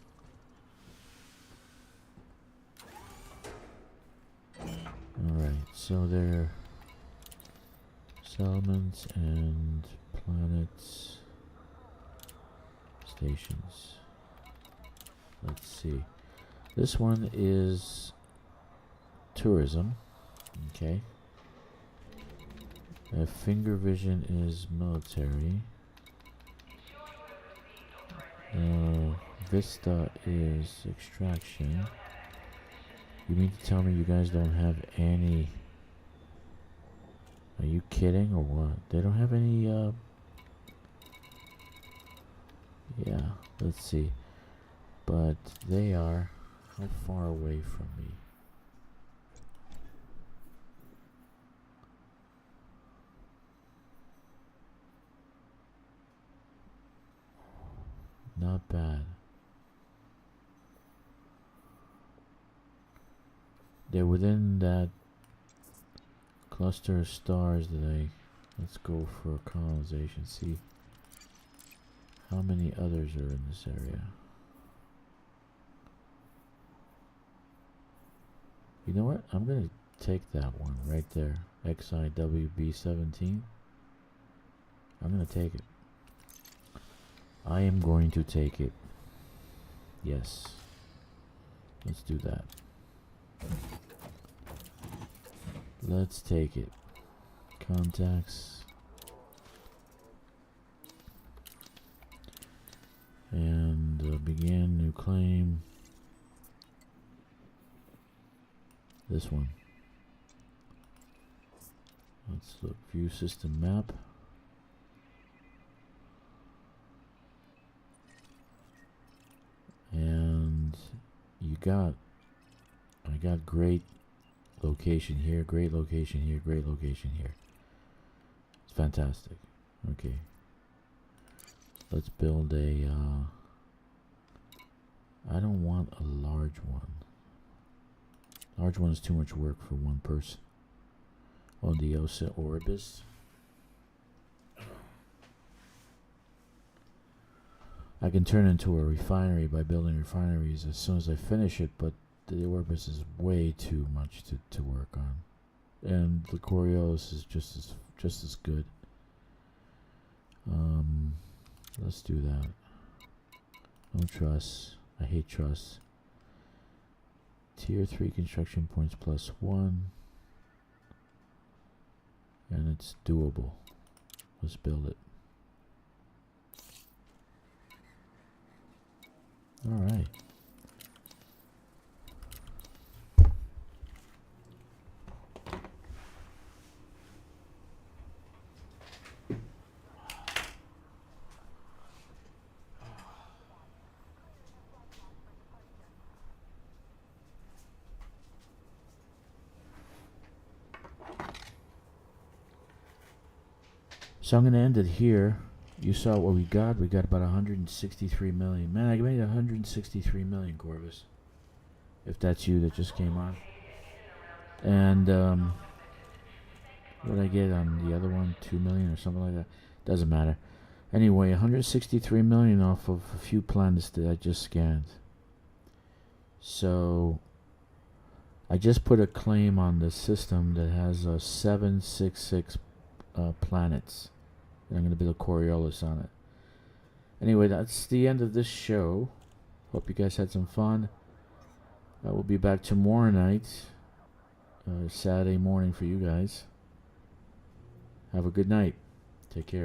Alright, so they're settlements and planets, stations. Let's see. This one is tourism. Okay. Finger vision is military. Vista is extraction. You mean to tell me you guys don't have any? Are you kidding or what? They don't have any, yeah, let's see. But they are how far away from me? Not bad. They're within that cluster of stars that let's go for colonization. See how many others are in this area. You know what? I'm gonna take that one right there. XIWB17. I'm gonna take it. I am going to take it. Yes. Let's do that. Let's take it. Contacts. And begin new claim. This one. Let's look. View system map. And I got great location here, great location here, great location here. It's fantastic. Okay. Let's build a, I don't want a large one. Large one is too much work for one person. Odiosa Orbis. I can turn into a refinery by building refineries as soon as I finish it, but the Orbis is way too much to work on. And the Coriolis is just as good. Let's do that. No trust. I hate trust. Tier 3 construction points +1. And it's doable. Let's build it. Alright. So I'm going to end it here. You saw what we got. We got about 163 million. Man, I made 163 million, Corvus. If that's you that just came on. And what did I get on the other one? 2 million or something like that. Doesn't matter. Anyway, 163 million off of a few planets that I just scanned. So I just put a claim on the system that has 766 planets. And I'm going to build a Coriolis on it. Anyway, that's the end of this show. Hope you guys had some fun. I will be back tomorrow night. Saturday morning for you guys. Have a good night. Take care.